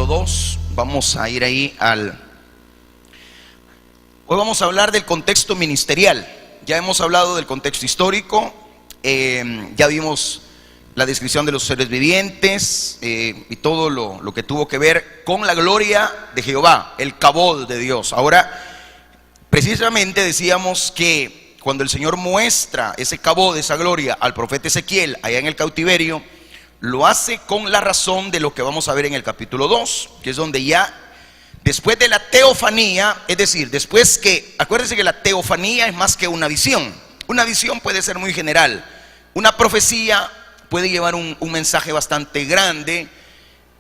capítulo 2. Vamos a ir ahí Hoy vamos a hablar del contexto ministerial. Ya hemos hablado del contexto histórico, ya vimos la descripción de los seres vivientes y todo lo que tuvo que ver con la gloria de Jehová, el kabod de Dios. Ahora, precisamente decíamos que cuando el Señor muestra ese kabod, esa gloria al profeta Ezequiel allá en el cautiverio, lo hace con la razón de lo que vamos a ver en el capítulo 2, que es donde ya después de la teofanía, es decir, después que, acuérdense que la teofanía es más que una visión. Una visión puede ser muy general, una profecía puede llevar un mensaje bastante grande,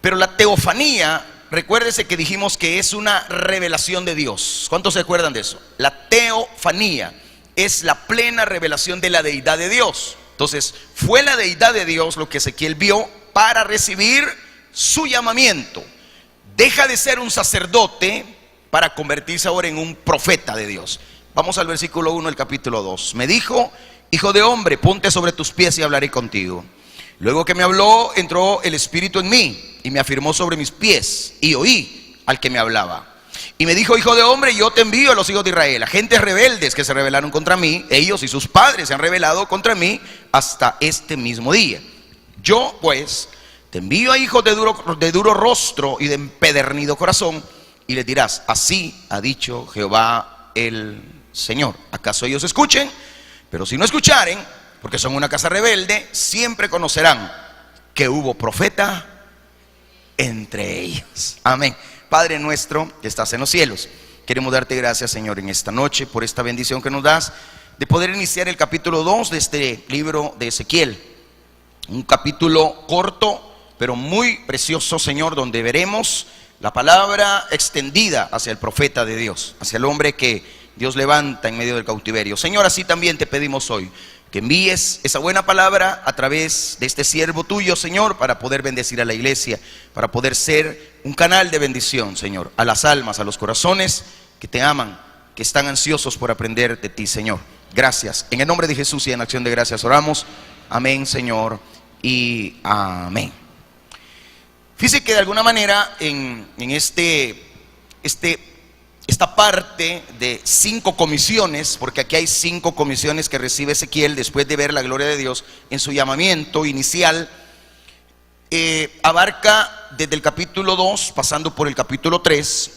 pero la teofanía, recuérdese que dijimos que es una revelación de Dios. ¿Cuántos se acuerdan de eso? La teofanía es la plena revelación de la deidad de Dios. Entonces, fue la deidad de Dios lo que Ezequiel vio para recibir su llamamiento. Deja de ser un sacerdote para convertirse ahora en un profeta de Dios. Vamos al versículo 1 del capítulo 2. Me dijo: hijo de hombre, ponte sobre tus pies y hablaré contigo. Luego que me habló, entró el Espíritu en mí y me afirmó sobre mis pies, y oí al que me hablaba. Y me dijo: hijo de hombre, yo te envío a los hijos de Israel, a gentes rebeldes que se rebelaron contra mí. Ellos y sus padres se han rebelado contra mí hasta este mismo día. Yo pues te envío a hijos de duro rostro y de empedernido corazón, y les dirás: así ha dicho Jehová el Señor. ¿Acaso ellos escuchen? Pero si no escucharen, porque son una casa rebelde, siempre conocerán que hubo profeta entre ellos. Amén. Padre nuestro que estás en los cielos, queremos darte gracias, Señor, en esta noche por esta bendición que nos das de poder iniciar el capítulo 2 de este libro de Ezequiel. Un capítulo corto pero muy precioso, Señor, donde veremos la palabra extendida hacia el profeta de Dios, hacia el hombre que Dios levanta en medio del cautiverio. Señor, así también te pedimos hoy que envíes esa buena palabra a través de este siervo tuyo, Señor, para poder bendecir a la iglesia, para poder ser un canal de bendición, Señor, a las almas, a los corazones que te aman, que están ansiosos por aprender de ti, Señor. Gracias. En el nombre de Jesús y en acción de gracias oramos. Amén, Señor, y amén. Fíjese que de alguna manera en esta parte de 5 comisiones, porque aquí hay 5 comisiones que recibe Ezequiel después de ver la gloria de Dios en su llamamiento inicial, abarca desde el capítulo 2 pasando por el capítulo 3,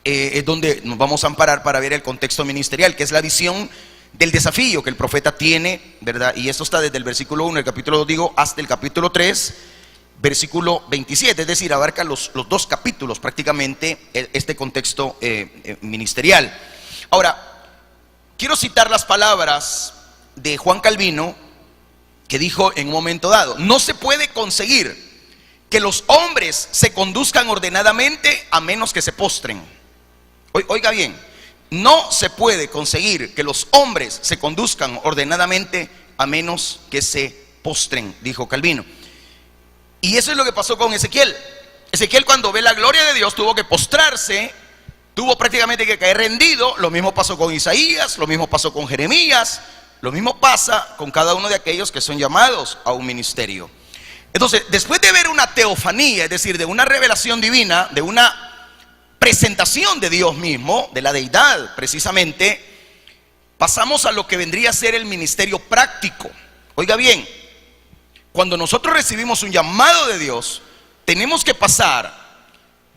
es donde nos vamos a amparar para ver el contexto ministerial, que es la visión del desafío que el profeta tiene, ¿verdad? Y esto está desde el versículo 1 del capítulo 2, digo, hasta el capítulo 3, versículo 27, es decir, abarca los 2 capítulos prácticamente este contexto ministerial. Ahora, quiero citar las palabras de Juan Calvino, que dijo en un momento dado: no se puede conseguir que los hombres se conduzcan ordenadamente a menos que se postren. Oiga bien, no se puede conseguir que los hombres se conduzcan ordenadamente a menos que se postren, dijo Calvino. Y eso es lo que pasó con Ezequiel. Ezequiel, cuando ve la gloria de Dios, tuvo que postrarse, tuvo prácticamente que caer rendido. Lo mismo pasó con Isaías, lo mismo pasó con Jeremías, lo mismo pasa con cada uno de aquellos que son llamados a un ministerio. Entonces, después de ver una teofanía, es decir, de una revelación divina, de una presentación de Dios mismo, de la deidad precisamente, pasamos a lo que vendría a ser el ministerio práctico. Oiga bien, cuando nosotros recibimos un llamado de Dios, tenemos que pasar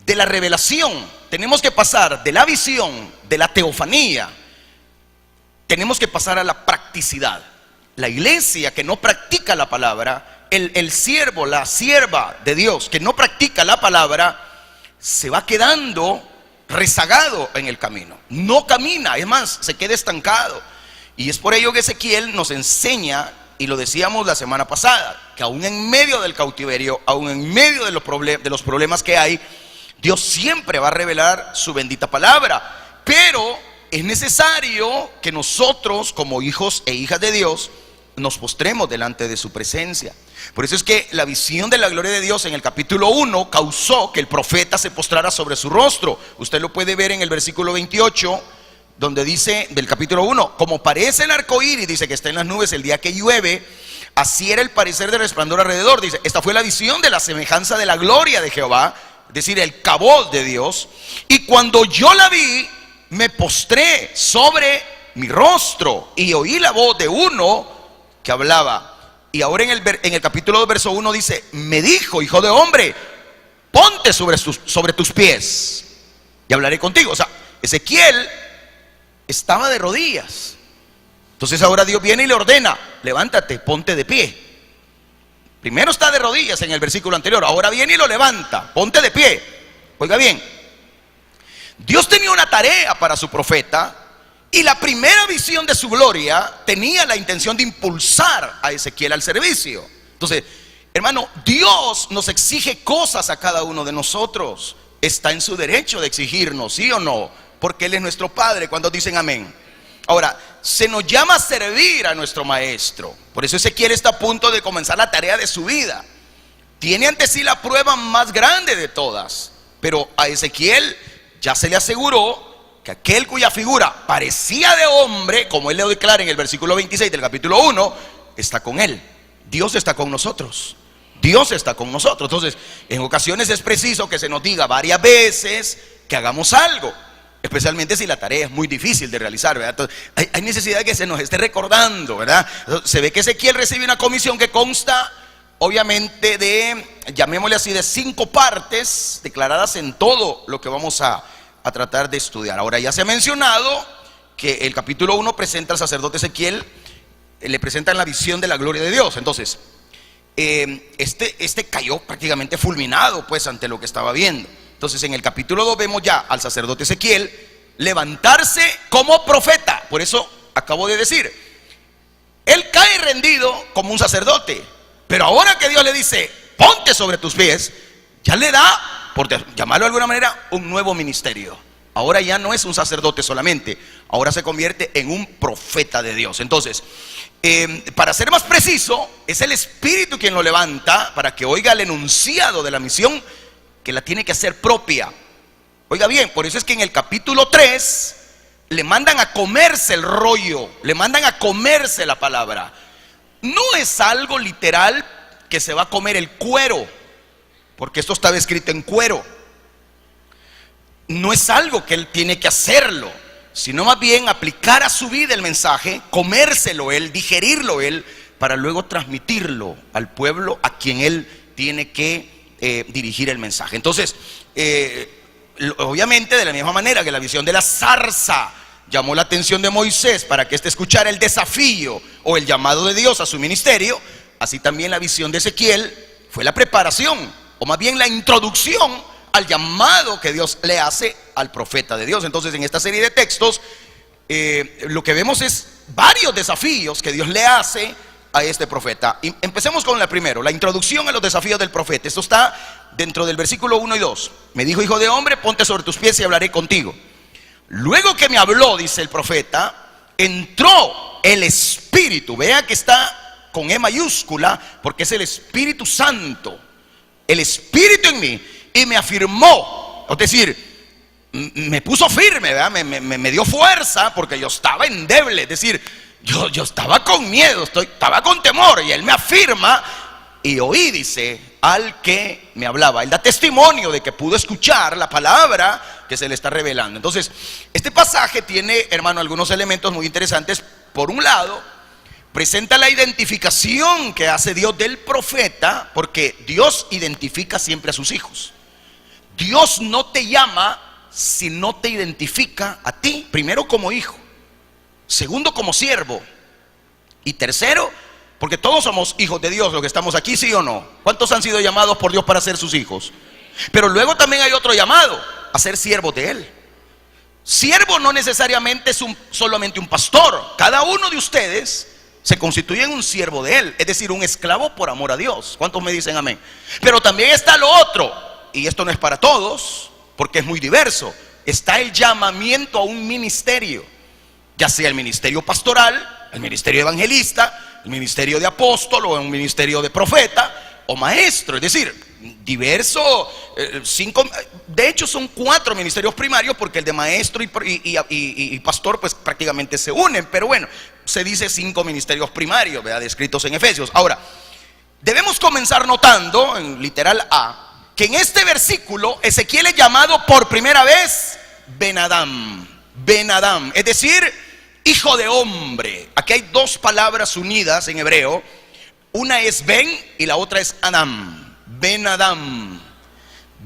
de la revelación, tenemos que pasar de la visión, de la teofanía, tenemos que pasar a la practicidad. La iglesia que no practica la palabra, el siervo, la sierva de Dios que no practica la palabra, se va quedando rezagado en el camino, no camina, es más, se queda estancado. Y es por ello que Ezequiel nos enseña, y lo decíamos la semana pasada, que aún en medio del cautiverio, aún en medio de los problemas que hay, Dios siempre va a revelar su bendita palabra. Pero es necesario que nosotros, como hijos e hijas de Dios, nos postremos delante de su presencia. Por eso es que la visión de la gloria de Dios en el capítulo 1 causó que el profeta se postrara sobre su rostro. Usted lo puede ver en el versículo 28, donde dice del capítulo 1: como parece el arco iris, dice, que está en las nubes el día que llueve, así era el parecer del resplandor alrededor. Dice, esta fue la visión de la semejanza de la gloria de Jehová, es decir, el cabod de Dios. Y cuando yo la vi, me postré sobre mi rostro y oí la voz de uno que hablaba. Y ahora en el capítulo 2, verso 1 dice: me dijo, hijo de hombre, ponte sobre tus pies y hablaré contigo. O sea, Ezequiel estaba de rodillas. Entonces ahora Dios viene y le ordena: levántate, ponte de pie. Primero está de rodillas en el versículo anterior, ahora viene y lo levanta: ponte de pie. Oiga bien, Dios tenía una tarea para su profeta, y la primera visión de su gloria tenía la intención de impulsar a Ezequiel al servicio. Entonces, hermano, Dios nos exige cosas a cada uno de nosotros. Está en su derecho de exigirnos, ¿sí o no? Porque Él es nuestro Padre. Cuando dicen amén. Ahora, se nos llama a servir a nuestro maestro. Por eso Ezequiel está a punto de comenzar la tarea de su vida. Tiene ante sí la prueba más grande de todas. Pero a Ezequiel ya se le aseguró que aquel cuya figura parecía de hombre, como él lo declara en el versículo 26 del capítulo 1, está con él. Dios está con nosotros. Dios está con nosotros. Entonces, en ocasiones es preciso que se nos diga varias veces que hagamos algo, especialmente si la tarea es muy difícil de realizar, ¿verdad? Entonces, hay necesidad de que se nos esté recordando, ¿verdad? Entonces, se ve que Ezequiel recibe una comisión que consta, obviamente, de, llamémosle así, de 5 partes declaradas en todo lo que vamos a tratar de estudiar. Ahora, ya se ha mencionado que el capítulo 1 presenta al sacerdote Ezequiel, le presentan la visión de la gloria de Dios. Entonces, este cayó prácticamente fulminado pues ante lo que estaba viendo. Entonces, en el capítulo 2 vemos ya al sacerdote Ezequiel levantarse como profeta. Por eso acabo de decir, él cae rendido como un sacerdote, pero ahora que Dios le dice: ponte sobre tus pies, ya le da, por llamarlo de alguna manera, un nuevo ministerio. Ahora ya no es un sacerdote solamente, ahora se convierte en un profeta de Dios. Entonces, para ser más preciso, es el Espíritu quien lo levanta para que oiga el enunciado de la misión, que la tiene que hacer propia. Oiga bien, por eso es que en el capítulo 3 le mandan a comerse el rollo, le mandan a comerse la palabra. No es algo literal que se va a comer el cuero, porque esto estaba escrito en cuero. No es algo que él tiene que hacerlo, sino más bien aplicar a su vida el mensaje, comérselo él, digerirlo él, para luego transmitirlo al pueblo a quien él tiene que dirigir el mensaje. Entonces, obviamente, de la misma manera que la visión de la zarza llamó la atención de Moisés para que éste escuchara el desafío o el llamado de Dios a su ministerio, así también la visión de Ezequiel fue la preparación, o más bien la introducción al llamado que Dios le hace al profeta de Dios. Entonces, en esta serie de textos, lo que vemos es varios desafíos que Dios le hace a este profeta. Y empecemos con la primero, la introducción a los desafíos del profeta. Esto está dentro del versículo 1 y 2. Me dijo: hijo de hombre, ponte sobre tus pies y hablaré contigo. Luego que me habló, dice el profeta, entró el Espíritu. Vea que está con E mayúscula, porque es el Espíritu Santo, el Espíritu en mí, y me afirmó. Es decir, me puso firme, ¿verdad? Me dio fuerza, porque yo estaba endeble. Es decir, yo estaba con miedo, estaba con temor, y él me afirma. Y oí, dice, al que me hablaba. Él da testimonio de que pudo escuchar la palabra que se le está revelando. Entonces, este pasaje tiene, hermano, algunos elementos muy interesantes. Por un lado, presenta la identificación que hace Dios del profeta, porque Dios identifica siempre a sus hijos. Dios no te llama si no te identifica a ti, primero como hijo, segundo como siervo, y tercero, porque todos somos hijos de Dios los que estamos aquí, ¿sí o no? ¿Cuántos han sido llamados por Dios para ser sus hijos? Pero luego también hay otro llamado, a ser siervos de Él. Siervo no necesariamente es solamente un pastor. Cada uno de ustedes se constituye en un siervo de Él, es decir, un esclavo por amor a Dios. ¿Cuántos me dicen amén? Pero también está lo otro, y esto no es para todos, porque es muy diverso. Está el llamamiento a un ministerio, ya sea el ministerio pastoral, el ministerio evangelista, el ministerio de apóstol, o un ministerio de profeta o maestro. Es decir, diverso, 5, de hecho son 4 ministerios primarios, porque el de maestro y pastor pues prácticamente se unen, pero bueno, se dice 5 ministerios primarios, ¿verdad?, descritos en Efesios. Ahora, debemos comenzar notando, en literal A, que en este versículo Ezequiel es llamado por primera vez Ben Adam. Ben Adam, es decir, hijo de hombre. Aquí hay dos palabras unidas en hebreo. Una es Ben y la otra es Adam. Ben Adam.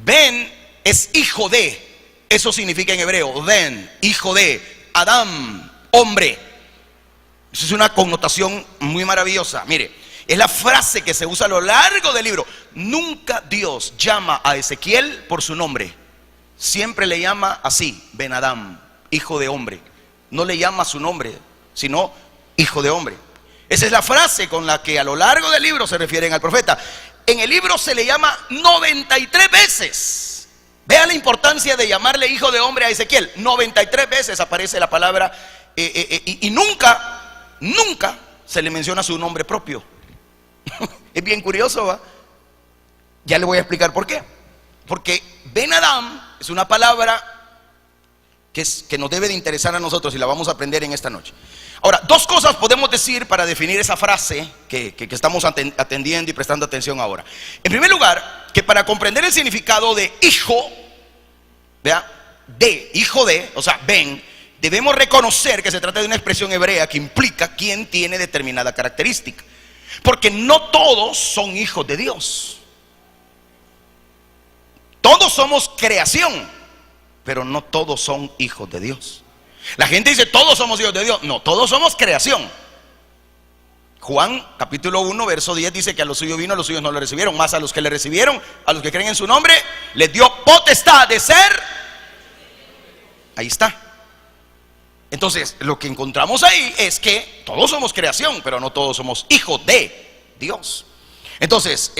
Ben es hijo de. Eso significa en hebreo, Ben, hijo de. Adam, hombre. Eso es una connotación muy maravillosa. Mire, es la frase que se usa a lo largo del libro. Nunca Dios llama a Ezequiel por su nombre. Siempre le llama así, Ben Adam, hijo de hombre. No le llama su nombre, sino hijo de hombre. Esa es la frase con la que a lo largo del libro se refieren al profeta. En el libro se le llama 93 veces. Vea la importancia de llamarle hijo de hombre a Ezequiel. 93 veces aparece la palabra y nunca se le menciona su nombre propio. Es bien curioso, ¿va? Ya le voy a explicar por qué. Porque Ben Adam es una palabra que nos debe de interesar a nosotros y la vamos a aprender en esta noche. Ahora, dos cosas podemos decir para definir esa frase que estamos atendiendo y prestando atención ahora. En primer lugar, que para comprender el significado de hijo, ¿vea? De, hijo de, o sea, Ben, debemos reconocer que se trata de una expresión hebrea que implica quien tiene determinada característica. Porque no todos son hijos de Dios. Todos somos creación, pero no todos son hijos de Dios. La gente dice todos somos hijos de Dios. No, todos somos creación. Juan capítulo 1 verso 10 dice que a los suyos vino, a los suyos no le recibieron. Más a los que le recibieron, a los que creen en su nombre, les dio potestad de ser. Ahí está. Entonces lo que encontramos ahí es que todos somos creación, pero no todos somos hijos de Dios. Entonces,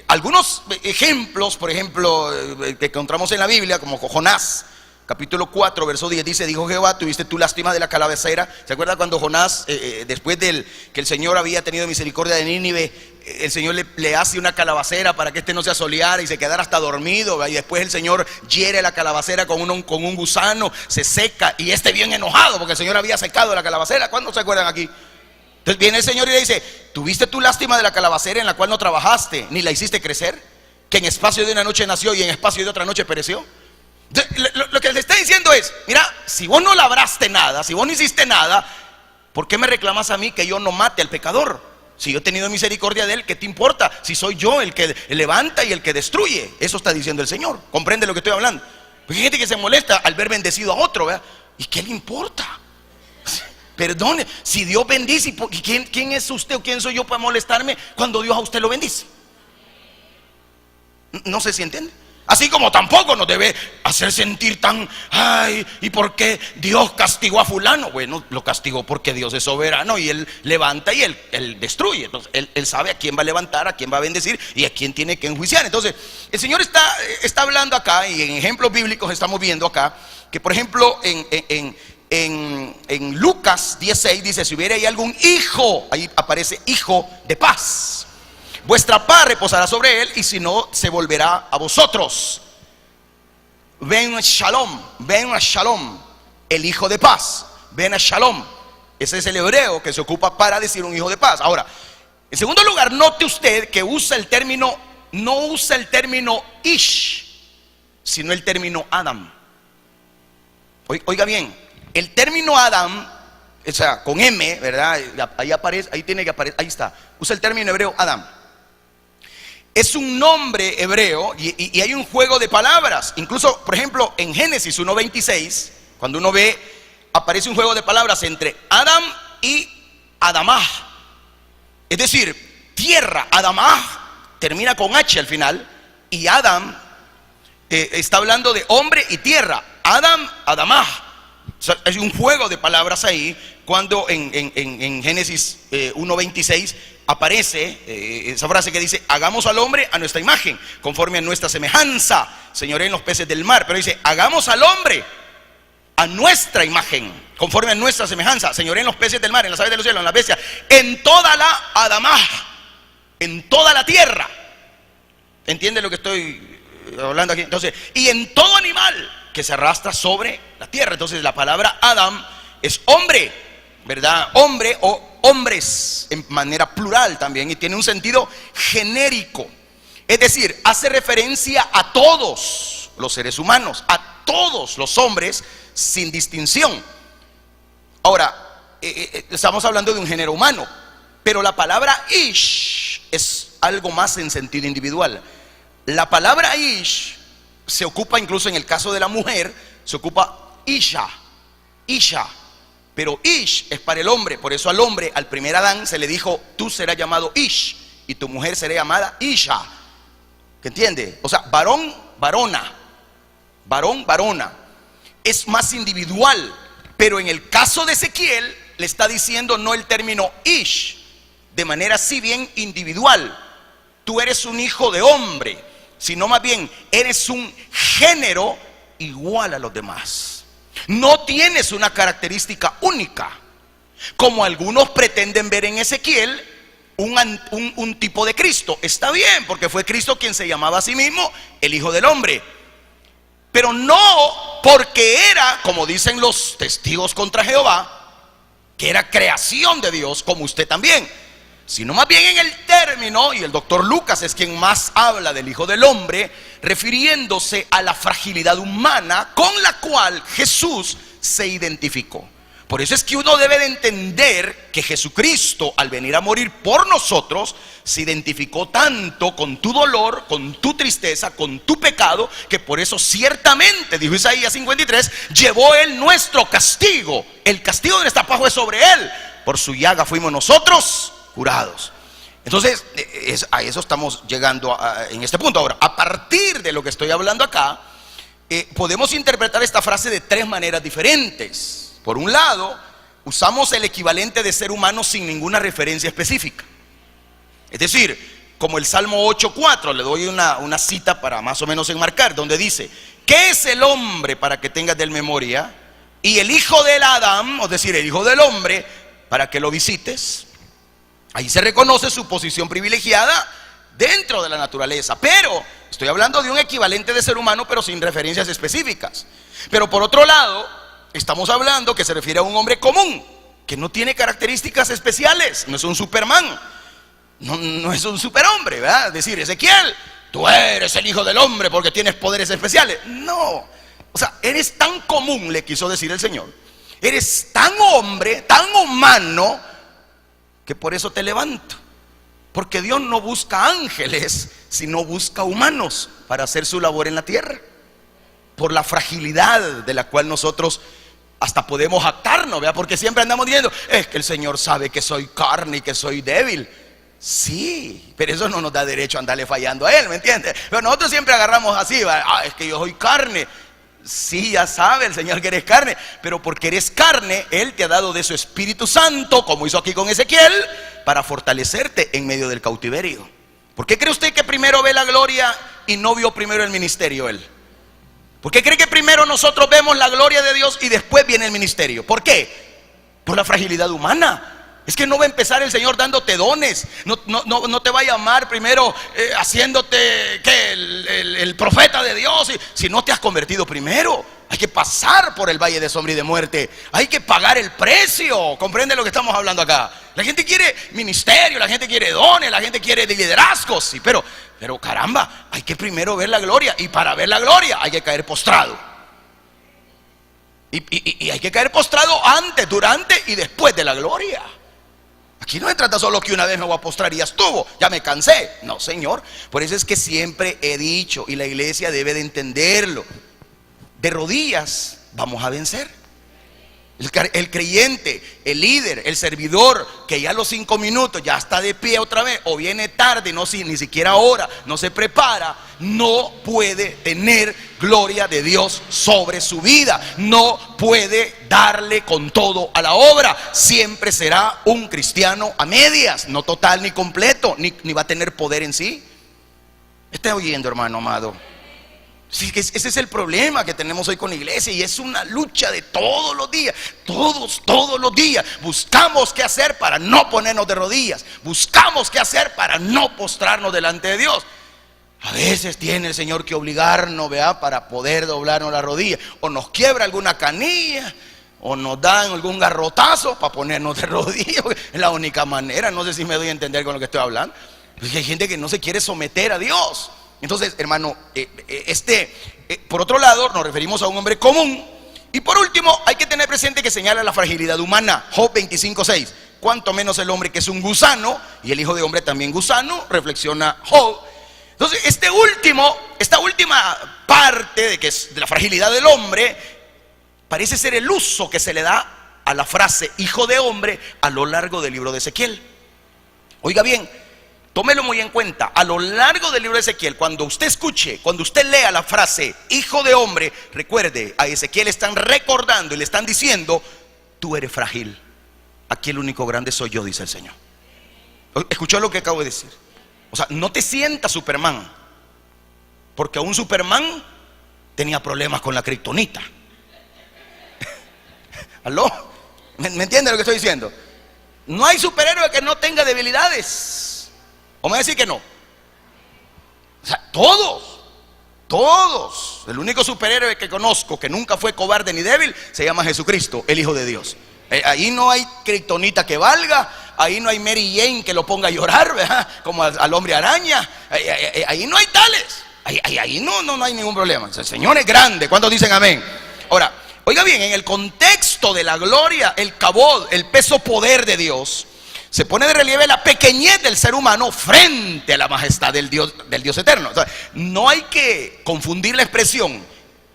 algunos ejemplos, por ejemplo, que encontramos en la Biblia, como Jonás, capítulo 4, verso 10, dice: dijo Jehová, tuviste tú lástima de la calabacera. ¿Se acuerda cuando Jonás, después que el Señor había tenido misericordia de Nínive, el Señor le hace una calabacera para que este no se asoleara y se quedara hasta dormido, ¿verdad? Y después el Señor hiere la calabacera con un gusano, se seca, y bien enojado porque el Señor había secado la calabacera? ¿Cuándo se acuerdan aquí? Entonces viene el Señor y le dice: ¿tuviste tú lástima de la calabacera en la cual no trabajaste, ni la hiciste crecer? Que en espacio de una noche nació y en espacio de otra noche pereció. Entonces, lo que le está diciendo es: mira, si vos no labraste nada, si vos no hiciste nada, ¿por qué me reclamas a mí que yo no mate al pecador? Si yo he tenido misericordia de él, ¿qué te importa? Si soy yo el que levanta y el que destruye. Eso está diciendo el Señor. ¿Comprende lo que estoy hablando? Porque hay gente que se molesta al ver bendecido a otro, ¿verdad? ¿Y qué le importa? Perdone, si Dios bendice, ¿quién es usted o quién soy yo para molestarme cuando Dios a usted lo bendice? No sé si entiende. Así como tampoco nos debe hacer sentir tan, ay, ¿y por qué Dios castigó a fulano? Bueno, lo castigó porque Dios es soberano y Él levanta y Él destruye. Entonces, él sabe a quién va a levantar, a quién va a bendecir y a quién tiene que enjuiciar. Entonces, el Señor está hablando acá, y en ejemplos bíblicos estamos viendo acá, que por ejemplo en Lucas 16 dice: si hubiera ahí algún hijo, ahí aparece hijo de paz, vuestra paz reposará sobre él, y si no, se volverá a vosotros. Ben Shalom, el hijo de paz. Ben Shalom, ese es el hebreo que se ocupa para decir un hijo de paz. Ahora, en segundo lugar, note usted que no usa el término Ish, sino el término Adam. Oiga bien, el término Adam, o sea, con M, ¿verdad? Ahí aparece, ahí tiene que aparecer, ahí está. Usa el término hebreo Adam. Es un nombre hebreo y hay un juego de palabras. Incluso, por ejemplo, en Génesis 1:26, cuando uno ve, aparece un juego de palabras entre Adam y Adamah. Es decir, tierra. Adamah termina con H al final, y Adam está hablando de hombre y tierra. Adam, Adamah. O sea, hay un juego de palabras ahí cuando en Génesis 1:26 aparece esa frase que dice: hagamos al hombre a nuestra imagen, conforme a nuestra semejanza, señoreen los peces del mar. Pero dice: hagamos al hombre a nuestra imagen, conforme a nuestra semejanza, señoreen los peces del mar, en las aves de los cielos, en las bestias, en toda la Adamah, en toda la tierra. ¿Entiende lo que estoy hablando aquí? Entonces, y en todo animal que se arrastra sobre la tierra. Entonces la palabra Adam es hombre, ¿verdad? Hombre o hombres en manera plural también, y tiene un sentido genérico. Es decir, hace referencia a todos los seres humanos, a todos los hombres sin distinción. Ahora, estamos hablando de un género humano, pero la palabra ish es algo más en sentido individual. La palabra ish se ocupa incluso en el caso de la mujer, se ocupa isha, pero ish es para el hombre. Por eso al hombre, al primer Adán, se le dijo: tú serás llamado ish y tu mujer será llamada isha. ¿Qué entiende? O sea, varón, varona, varón, varona. Es más individual, pero en el caso de Ezequiel le está diciendo no el término ish de manera así bien individual: tú eres un hijo de hombre, sino más bien eres un género igual a los demás. No tienes una característica única, como algunos pretenden ver en Ezequiel un tipo de Cristo. Está bien, porque fue Cristo quien se llamaba a sí mismo el Hijo del Hombre, pero no porque era, como dicen los testigos contra Jehová, que era creación de Dios, como usted también, sino más bien en el término, y el doctor Lucas es quien más habla del Hijo del Hombre, refiriéndose a la fragilidad humana con la cual Jesús se identificó. Por eso es que uno debe de entender que Jesucristo, al venir a morir por nosotros, se identificó tanto con tu dolor, con tu tristeza, con tu pecado, que por eso ciertamente, dijo Isaías 53, llevó Él nuestro castigo. El castigo de nuestra paz fue sobre Él, por su llaga fuimos nosotros curados. Entonces, a eso estamos llegando en este punto. Ahora, a partir de lo que estoy hablando acá, podemos interpretar esta frase de tres maneras diferentes. Por un lado, usamos el equivalente de ser humano sin ninguna referencia específica. Es decir, como el Salmo 8:4, le doy una cita para más o menos enmarcar, donde dice: ¿qué es el hombre para que tengas de él memoria? Y el hijo del Adán, es decir, el hijo del hombre, para que lo visites. Ahí se reconoce su posición privilegiada dentro de la naturaleza. Pero estoy hablando de un equivalente de ser humano, pero sin referencias específicas. Pero por otro lado, estamos hablando que se refiere a un hombre común, que no tiene características especiales. No es un Superman, no es un superhombre, ¿verdad? Es decir, Ezequiel, tú eres el hijo del hombre porque tienes poderes especiales. No, o sea, eres tan común, le quiso decir el Señor. Eres tan hombre, tan humano, que por eso te levanto. Porque Dios no busca ángeles, sino busca humanos para hacer su labor en la tierra. Por la fragilidad de la cual nosotros hasta podemos jactarnos, ¿verdad? Porque siempre andamos diciendo: es que el Señor sabe que soy carne y que soy débil. Sí, pero eso no nos da derecho a andarle fallando a Él, ¿me entiendes? Pero nosotros siempre agarramos así: es que yo soy carne. Sí, ya sabe el Señor que eres carne, pero porque eres carne, Él te ha dado de su Espíritu Santo, como hizo aquí con Ezequiel, para fortalecerte en medio del cautiverio. ¿Por qué cree usted que primero ve la gloria y no vio primero el ministerio Él? ¿Por qué cree que primero nosotros vemos la gloria de Dios y después viene el ministerio? ¿Por qué? Por la fragilidad humana. Es que no va a empezar el Señor dándote dones. No te va a llamar primero haciéndote el profeta de Dios si no te has convertido primero. Hay que pasar por el valle de sombra y de muerte. Hay que pagar el precio. ¿Comprende lo que estamos hablando acá? La gente quiere ministerio, la gente quiere dones, la gente quiere liderazgos, sí, pero caramba, hay que primero ver la gloria. Y para ver la gloria hay que caer postrado. Y hay que caer postrado antes, durante y después de la gloria. Aquí no se trata solo que una vez me voy a postrar y ya estuvo, ya me cansé. No, Señor. Por eso es que siempre he dicho, y la iglesia debe de entenderlo: de rodillas vamos a vencer. El creyente, el líder, el servidor, que ya a los 5 minutos ya está de pie otra vez, o viene tarde, ni siquiera ora, no se prepara, no puede tener gloria de Dios sobre su vida. No puede darle con todo a la obra. Siempre será un cristiano a medias, no total ni completo, ni va a tener poder en sí. ¿Está oyendo, hermano amado? Sí, ese es el problema que tenemos hoy con la iglesia, y es una lucha de todos los días. Todos los días buscamos qué hacer para no ponernos de rodillas. Buscamos qué hacer para no postrarnos delante de Dios. A veces tiene el Señor que obligarnos, ¿verdad?, para poder doblarnos la rodilla. O nos quiebra alguna canilla, o nos dan algún garrotazo para ponernos de rodillas. Es la única manera. No sé si me doy a entender con lo que estoy hablando. Porque hay gente que no se quiere someter a Dios. Entonces, hermano, por otro lado, nos referimos a un hombre común. Y por último, hay que tener presente que señala la fragilidad humana. Job 25:6. Cuanto menos el hombre que es un gusano, y el hijo de hombre también gusano, reflexiona Job. Entonces, esta última parte de la fragilidad del hombre, parece ser el uso que se le da a la frase hijo de hombre a lo largo del libro de Ezequiel. Oiga bien, tómelo muy en cuenta. A lo largo del libro de Ezequiel, cuando usted lea la frase hijo de hombre, recuerde, a Ezequiel están recordando y le están diciendo: tú eres frágil, aquí el único grande soy yo, dice el Señor. ¿Escuchó lo que acabo de decir? O sea, no te sientas Superman, porque aún Superman tenía problemas con la kriptonita. ¿Aló? ¿Me entiende lo que estoy diciendo? No hay superhéroe que no tenga debilidades. ¿O me va a decir que no? O sea, todos. El único superhéroe que conozco que nunca fue cobarde ni débil se llama Jesucristo, el Hijo de Dios. Ahí no hay kriptonita que valga. Ahí no hay Mary Jane que lo ponga a llorar, ¿verdad? Como al hombre araña. Ahí no hay tales. Ahí no hay ningún problema. El Señor es grande. ¿Cuántos dicen amén? Ahora, oiga bien, en el contexto de la gloria, el cabod, el peso poder de Dios, se pone de relieve la pequeñez del ser humano frente a la majestad del Dios eterno. O sea, no hay que confundir la expresión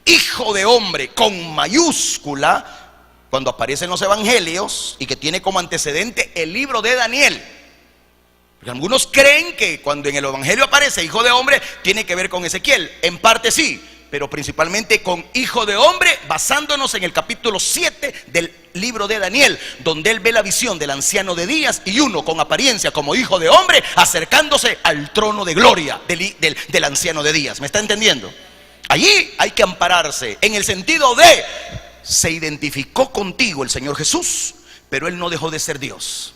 hijo de hombre con mayúscula cuando aparece en los evangelios y que tiene como antecedente el libro de Daniel. Porque algunos creen que cuando en el evangelio aparece hijo de hombre tiene que ver con Ezequiel. En parte sí, pero principalmente con hijo de hombre, basándonos en el capítulo 7 del libro de Daniel, donde él ve la visión del anciano de días y uno con apariencia como hijo de hombre acercándose al trono de gloria del anciano de días. ¿Me está entendiendo? Allí hay que ampararse en el sentido de: se identificó contigo el Señor Jesús, pero Él no dejó de ser Dios.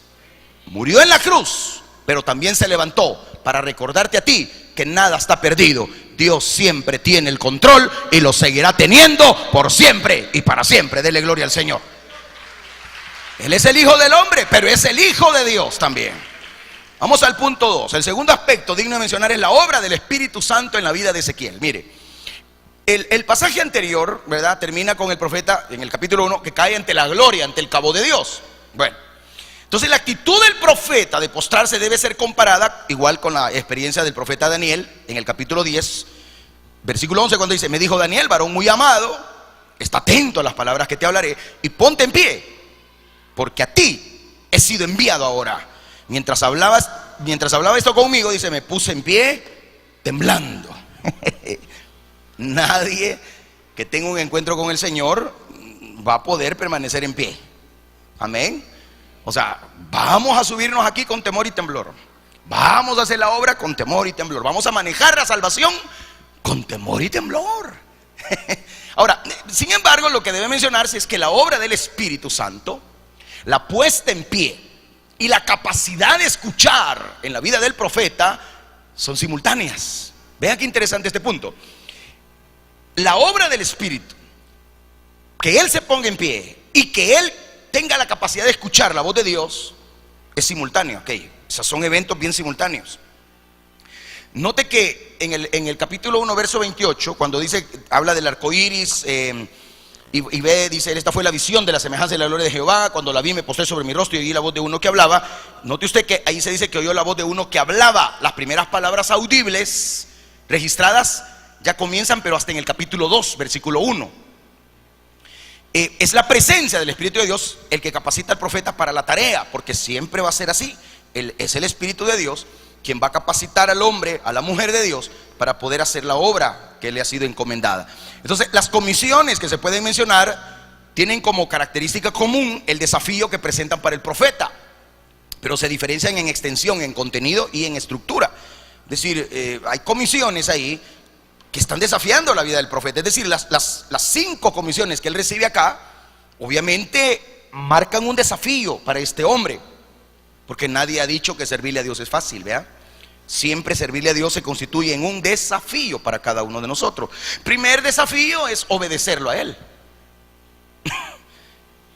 Murió en la cruz, pero también se levantó para recordarte a ti que nada está perdido. Dios siempre tiene el control y lo seguirá teniendo por siempre y para siempre. Dele gloria al Señor. Él es el Hijo del hombre, pero es el Hijo de Dios también. Vamos al punto 2. El segundo aspecto digno de mencionar es la obra del Espíritu Santo en la vida de Ezequiel. Mire, el pasaje anterior, ¿verdad?, termina con el profeta en el capítulo 1 que cae ante la gloria, ante el cabod de Dios. Bueno, entonces la actitud del profeta de postrarse debe ser comparada igual con la experiencia del profeta Daniel en el capítulo 10, versículo 11, cuando dice: me dijo Daniel, varón muy amado, está atento a las palabras que te hablaré y ponte en pie, porque a ti he sido enviado ahora. Mientras hablaba esto conmigo, dice, me puse en pie temblando. Nadie que tenga un encuentro con el Señor va a poder permanecer en pie. Amén. O sea, vamos a subirnos aquí con temor y temblor. Vamos a hacer la obra con temor y temblor. Vamos a manejar la salvación con temor y temblor. Ahora, sin embargo, lo que debe mencionarse es que la obra del Espíritu Santo, la puesta en pie y la capacidad de escuchar en la vida del profeta son simultáneas. Vean qué interesante este punto. La obra del Espíritu, que Él se ponga en pie y que Él tenga la capacidad de escuchar la voz de Dios, es simultáneo. Okay. Esos son eventos bien simultáneos. Note que en el capítulo 1, verso 28, cuando habla del arco iris, y ve, dice, esta fue la visión de la semejanza de la gloria de Jehová. Cuando la vi me postré sobre mi rostro y oí la voz de uno que hablaba. Note usted que ahí se dice que oyó la voz de uno que hablaba. Las primeras palabras audibles registradas ya comienzan, pero hasta en el capítulo 2, versículo 1. Es la presencia del Espíritu de Dios el que capacita al profeta para la tarea, porque siempre va a ser así. Es el Espíritu de Dios quien va a capacitar al hombre, a la mujer de Dios, para poder hacer la obra que le ha sido encomendada. Entonces, las comisiones que se pueden mencionar tienen como característica común el desafío que presentan para el profeta, pero se diferencian en extensión, en contenido y en estructura. Es decir, hay comisiones ahí que están desafiando la vida del profeta. Es decir, las 5 comisiones que él recibe acá, obviamente marcan un desafío para este hombre, porque nadie ha dicho que servirle a Dios es fácil, ¿vea? Siempre servirle a Dios se constituye en un desafío para cada uno de nosotros. Primer desafío es obedecerlo a Él.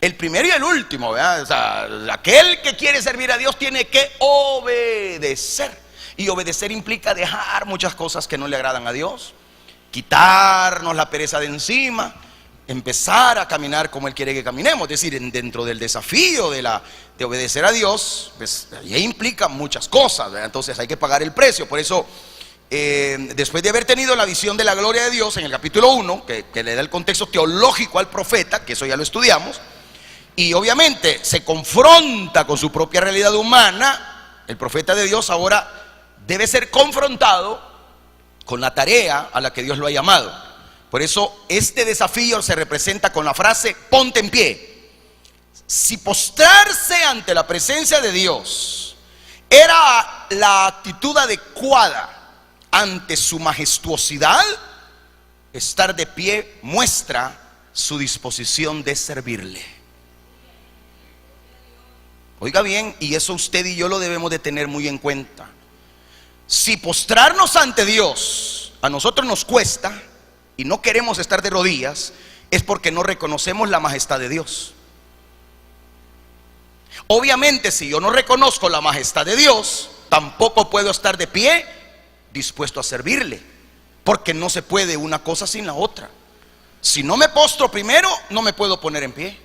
El primero y el último, ¿verdad? O sea, aquel que quiere servir a Dios tiene que obedecer. Y obedecer implica dejar muchas cosas que no le agradan a Dios, quitarnos la pereza de encima, empezar a caminar como Él quiere que caminemos. Es decir, dentro del desafío de obedecer a Dios, pues ahí implica muchas cosas, ¿verdad? Entonces hay que pagar el precio. Por eso, después de haber tenido la visión de la gloria de Dios en el capítulo 1, que le da el contexto teológico al profeta, que eso ya lo estudiamos, y obviamente se confronta con su propia realidad humana, el profeta de Dios ahora debe ser confrontado con la tarea a la que Dios lo ha llamado. Por eso este desafío se representa con la frase: ponte en pie. Si postrarse ante la presencia de Dios era la actitud adecuada ante su majestuosidad, estar de pie muestra su disposición de servirle. Oiga bien, y eso usted y yo lo debemos de tener muy en cuenta. Si postrarnos ante Dios a nosotros nos cuesta y no queremos estar de rodillas, es porque no reconocemos la majestad de Dios. Obviamente, si yo no reconozco la majestad de Dios, tampoco puedo estar de pie dispuesto a servirle, porque no se puede una cosa sin la otra. Si no me postro primero, no me puedo poner en pie.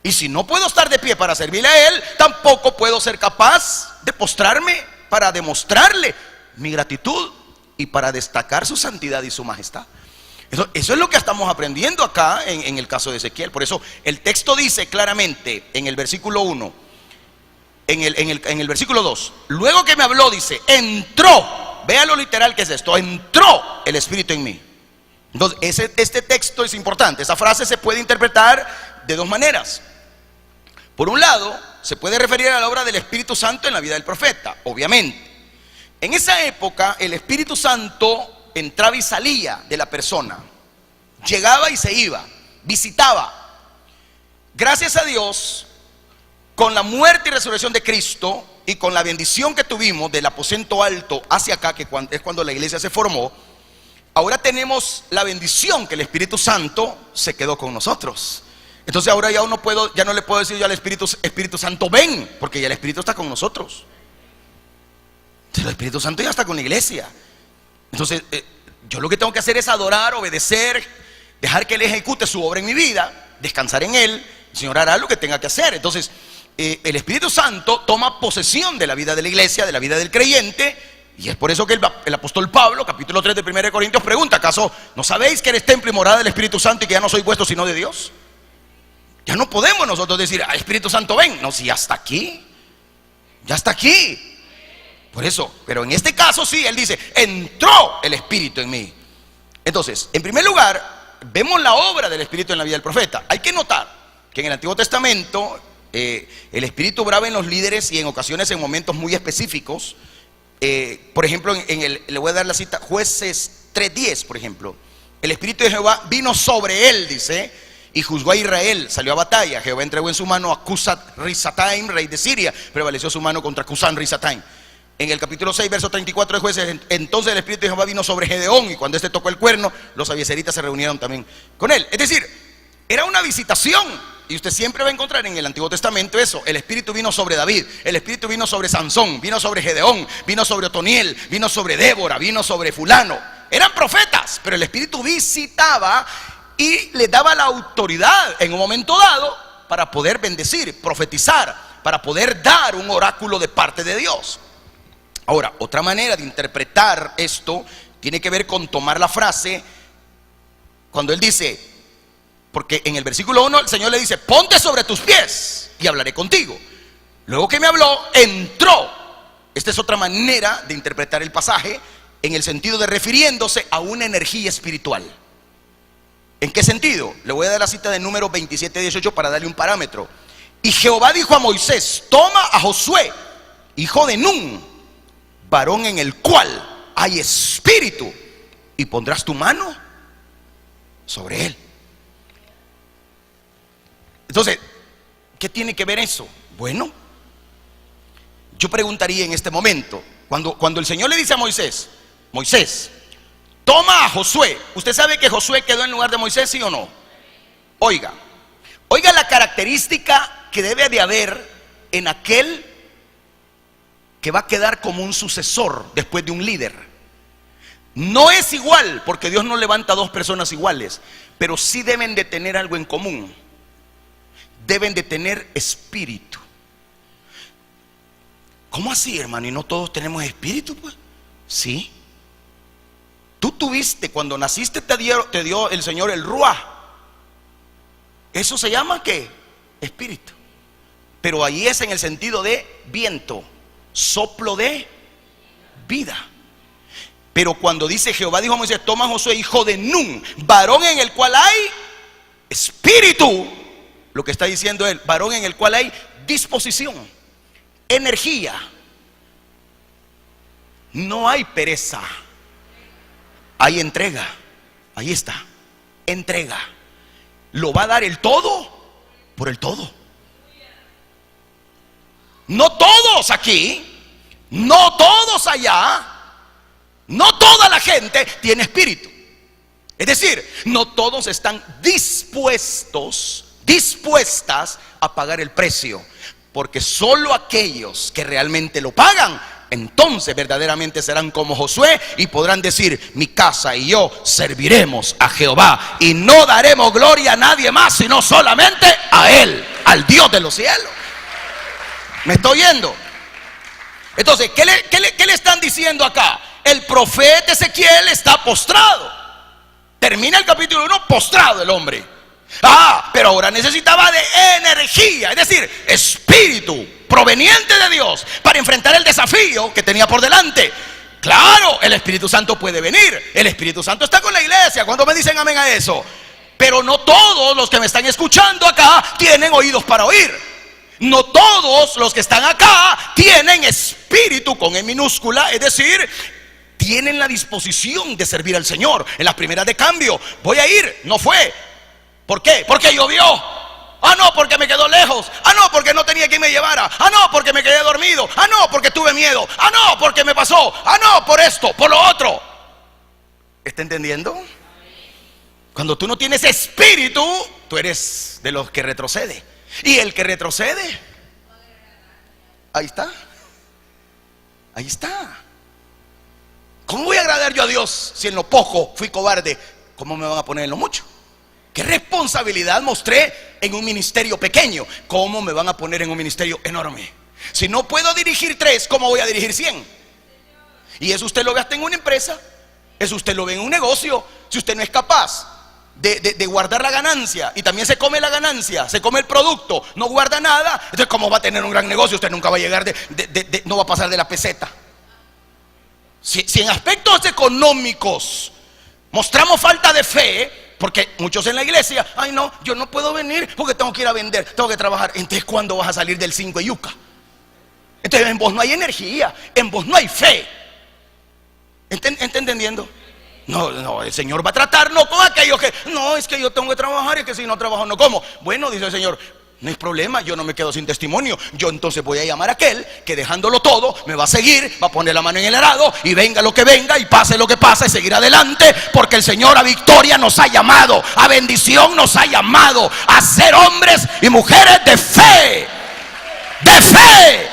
Y si no puedo estar de pie para servirle a Él, tampoco puedo ser capaz de postrarme para demostrarle mi gratitud y para destacar su santidad y su majestad. Eso es lo que estamos aprendiendo acá en el caso de Ezequiel. Por eso el texto dice claramente en el versículo 1, en el versículo 2, luego que me habló, dice, entró, vea lo literal que es esto, entró el Espíritu en mí. Entonces este texto es importante. Esa frase se puede interpretar de dos maneras. Por un lado, se puede referir a la obra del Espíritu Santo en la vida del profeta, obviamente. En esa época el Espíritu Santo entraba y salía de la persona, llegaba y se iba, visitaba. Gracias a Dios, con la muerte y resurrección de Cristo y con la bendición que tuvimos del aposento alto hacia acá, que es cuando la iglesia se formó, ahora tenemos la bendición que el Espíritu Santo se quedó con nosotros. Entonces ahora ya no le puedo decir yo al Espíritu Santo, ven, porque ya el Espíritu está con nosotros. El Espíritu Santo ya está con la iglesia. Entonces yo lo que tengo que hacer es adorar, obedecer, dejar que Él ejecute su obra en mi vida, descansar en Él. El Señor hará lo que tenga que hacer. Entonces el Espíritu Santo toma posesión de la vida de la iglesia, de la vida del creyente. Y es por eso que el apóstol Pablo, capítulo 3 de 1 Corintios, pregunta: ¿acaso no sabéis que eres templo y morada del Espíritu Santo y que ya no sois vuestros sino de Dios? Ya no podemos nosotros decir: Espíritu Santo, ven. No, si ya está aquí, ya está aquí. Por eso, pero en este caso sí, él dice: entró el Espíritu en mí. Entonces, en primer lugar, vemos la obra del Espíritu en la vida del profeta. Hay que notar que en el Antiguo Testamento el Espíritu obraba en los líderes y en ocasiones en momentos muy específicos. Por ejemplo, le voy a dar la cita, Jueces 3:10, por ejemplo. El Espíritu de Jehová vino sobre él, dice, y juzgó a Israel, salió a batalla. Jehová entregó en su mano a Cusat-Risataim, rey de Siria. Prevaleció su mano contra Cusán-Risataim. En el capítulo 6, verso 34 de Jueces, entonces el Espíritu de Jehová vino sobre Gedeón, y cuando éste tocó el cuerno, los abiezeritas se reunieron también con él. Es decir, era una visitación. Y usted siempre va a encontrar en el Antiguo Testamento eso. El Espíritu vino sobre David, el Espíritu vino sobre Sansón, vino sobre Gedeón, vino sobre Otoniel, vino sobre Débora, vino sobre fulano. Eran profetas, pero el Espíritu visitaba y le daba la autoridad en un momento dado para poder bendecir, profetizar, para poder dar un oráculo de parte de Dios. Ahora, otra manera de interpretar esto tiene que ver con tomar la frase cuando él dice, porque en el versículo 1 el Señor le dice: ponte sobre tus pies y hablaré contigo. Luego que me habló, entró. Esta es otra manera de interpretar el pasaje, en el sentido de refiriéndose a una energía espiritual. ¿En qué sentido? Le voy a dar la cita de Números 27:18 para darle un parámetro. Y Jehová dijo a Moisés: toma a Josué, hijo de Nun, varón en el cual hay espíritu, y pondrás tu mano sobre él. Entonces, ¿qué tiene que ver eso? Bueno, yo preguntaría en este momento, cuando el Señor le dice a Moisés: Moisés, toma a Josué. ¿Usted sabe que Josué quedó en lugar de Moisés, sí o no? Oiga la característica que debe de haber en aquel que va a quedar como un sucesor después de un líder. No es igual, porque Dios no levanta dos personas iguales, pero sí deben de tener algo en común. Deben de tener espíritu. ¿Cómo así, hermano? ¿Y no todos tenemos espíritu, pues? Sí. Tú tuviste, cuando naciste te dio el Señor el Ruaj. Eso se llama ¿qué? Espíritu. Pero ahí es en el sentido de viento, soplo de vida. Pero cuando dice Jehová dijo a Moisés: toma a Josué, hijo de Nun, varón en el cual hay espíritu. Lo que está diciendo él, varón en el cual hay disposición, energía. No hay pereza, hay entrega. Ahí está, entrega. Lo va a dar el todo por el todo. No todos aquí, no todos allá, no toda la gente tiene espíritu. Es decir, no todos están dispuestas a pagar el precio, porque solo aquellos que realmente lo pagan, entonces verdaderamente serán como Josué y podrán decir: mi casa y yo serviremos a Jehová y no daremos gloria a nadie más, sino solamente a Él, al Dios de los cielos. ¿Me estoy oyendo? Entonces, ¿qué le están diciendo acá? El profeta Ezequiel está postrado. Termina el capítulo 1 postrado el hombre. Pero ahora necesitaba de energía, es decir, espíritu proveniente de Dios para enfrentar el desafío que tenía por delante. Claro, el Espíritu Santo puede venir. El Espíritu Santo está con la iglesia. ¿Cuántos me dicen amén a eso? Pero no todos los que me están escuchando acá tienen oídos para oír. No todos los que están acá tienen espíritu con E minúscula, es decir, tienen la disposición de servir al Señor. En las primeras de cambio, voy a ir, no fue. ¿Por qué? Porque llovió. No, porque me quedó lejos. No, porque no tenía quien me llevara. No, porque me quedé dormido. No, porque tuve miedo. No, porque me pasó. No, por esto, por lo otro. ¿Está entendiendo? Cuando tú no tienes espíritu, tú eres de los que retrocede. Y el que retrocede, ahí está. Ahí está. ¿Cómo voy a agradar yo a Dios si en lo poco fui cobarde? ¿Cómo me van a poner en lo mucho? ¿Qué responsabilidad mostré en un ministerio pequeño? ¿Cómo me van a poner en un ministerio enorme? Si no puedo dirigir 3, ¿cómo voy a dirigir 100? Y eso usted lo ve hasta en una empresa. Eso usted lo ve en un negocio. Si usted no es capaz de guardar la ganancia y también se come la ganancia, se come el producto, no guarda nada, entonces ¿cómo va a tener un gran negocio? Usted nunca va a llegar no va a pasar de la peseta. Si en aspectos económicos mostramos falta de fe, porque muchos en la iglesia: ay no, yo no puedo venir porque tengo que ir a vender, tengo que trabajar. Entonces, ¿cuándo vas a salir del 5 de yuca? Entonces en vos no hay energía, en vos no hay fe. ¿Está entendiendo? No, el Señor va a tratar no con aquellos que: no, es que yo tengo que trabajar y que si no trabajo no como. Bueno, dice el Señor, no hay problema, yo no me quedo sin testimonio. Yo entonces voy a llamar a aquel que dejándolo todo me va a seguir, va a poner la mano en el arado y venga lo que venga y pase lo que pase, seguir adelante, porque el Señor a victoria nos ha llamado, a bendición nos ha llamado, a ser hombres y mujeres de fe. De fe.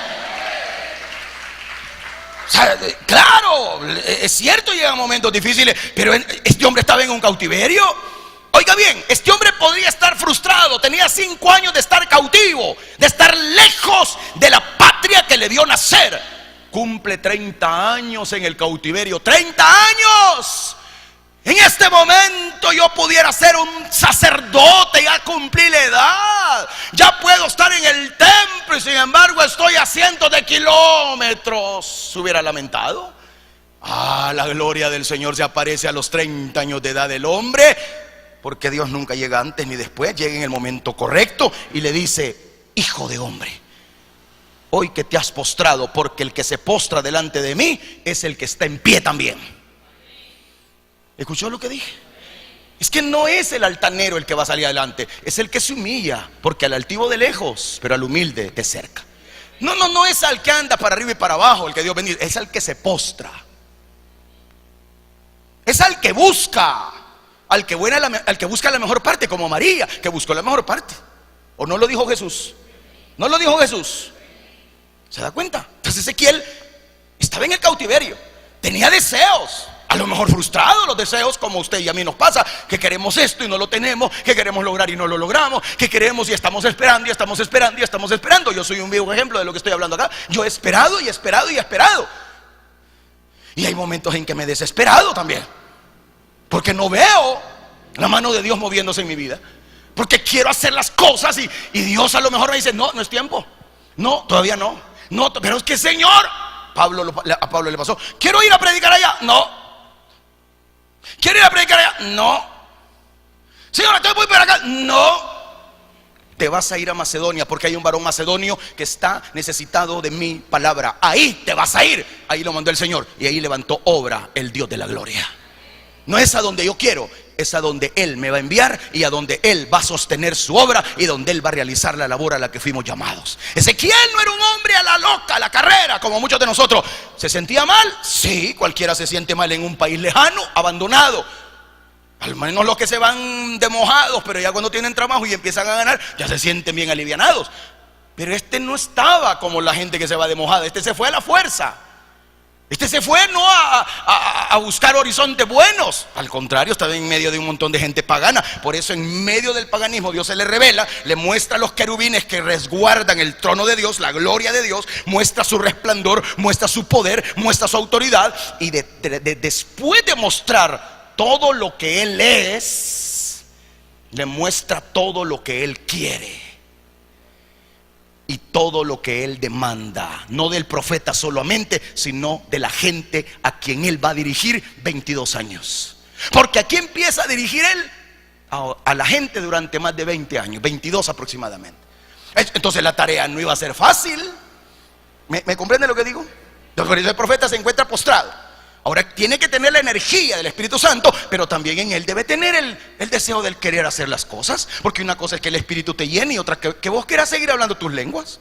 O sea, claro, es cierto, llegan momentos difíciles, pero este hombre estaba en un cautiverio. Oiga bien, este hombre podría estar frustrado. Tenía 5 años de estar cautivo, de estar lejos de la patria que le vio nacer. Cumple 30 años en el cautiverio. 30 años. En este momento yo pudiera ser un sacerdote, ya cumplí la edad, ya puedo estar en el templo y sin embargo estoy a cientos de kilómetros. ¿Se hubiera lamentado? La gloria del Señor se aparece a los 30 años de edad del hombre, porque Dios nunca llega antes ni después, llega en el momento correcto y le dice: hijo de hombre, hoy que te has postrado, porque el que se postra delante de mí es el que está en pie también. ¿Escuchó lo que dije? Es que no es el altanero el que va a salir adelante, es el que se humilla, porque al altivo de lejos, pero al humilde de cerca. No es al que anda para arriba y para abajo el que Dios bendice, es al que se postra. Es al que busca, al que busca la mejor parte, como María, que buscó la mejor parte. ¿O no lo dijo Jesús? ¿No lo dijo Jesús? ¿Se da cuenta? Entonces Ezequiel estaba en el cautiverio, tenía deseos, a lo mejor frustrados los deseos, como a usted y a mí nos pasa, que queremos esto y no lo tenemos, que queremos lograr y no lo logramos, que queremos y estamos esperando y estamos esperando y estamos esperando. Yo soy un vivo ejemplo de lo que estoy hablando acá. Yo he esperado y he esperado y he esperado, y hay momentos en que me he desesperado también, porque no veo la mano de Dios moviéndose en mi vida, porque quiero hacer las cosas y Dios a lo mejor me dice: no, no es tiempo, no, todavía no, no, pero es que Señor, a Pablo le pasó: quiero ir a predicar allá, no. Quiero ir a predicar allá, no. Señor, te voy para acá, no. Te vas a ir a Macedonia, porque hay un varón macedonio que está necesitado de mi palabra. Ahí te vas a ir. Ahí lo mandó el Señor, y ahí levantó obra el Dios de la gloria. No es a donde yo quiero, es a donde Él me va a enviar, y a donde Él va a sostener su obra, y donde Él va a realizar la labor a la que fuimos llamados. Ezequiel no era un hombre a la loca, a la carrera, como muchos de nosotros. ¿Se sentía mal? Sí, cualquiera se siente mal en un país lejano, abandonado. Al menos los que se van de mojados, pero ya cuando tienen trabajo y empiezan a ganar, ya se sienten bien alivianados. Pero este no estaba como la gente que se va de mojada. Este se fue a la fuerza. Este se fue no a buscar horizontes buenos. Al contrario, estaba en medio de un montón de gente pagana. Por eso en medio del paganismo Dios se le revela, le muestra a los querubines que resguardan el trono de Dios, la gloria de Dios, muestra su resplandor, muestra su poder, muestra su autoridad. Y después de mostrar todo lo que Él es, le muestra todo lo que Él quiere y todo lo que Él demanda, no del profeta solamente, sino de la gente a quien Él va a dirigir 22 años. Porque aquí empieza a dirigir Él a la gente durante más de 20 años, 22 aproximadamente. Entonces la tarea no iba a ser fácil. ¿Me comprende lo que digo? Por eso el profeta se encuentra postrado. Ahora tiene que tener la energía del Espíritu Santo, pero también en él debe tener el deseo del querer hacer las cosas. Porque una cosa es que el Espíritu te llene, y otra que vos quieras seguir hablando tus lenguas,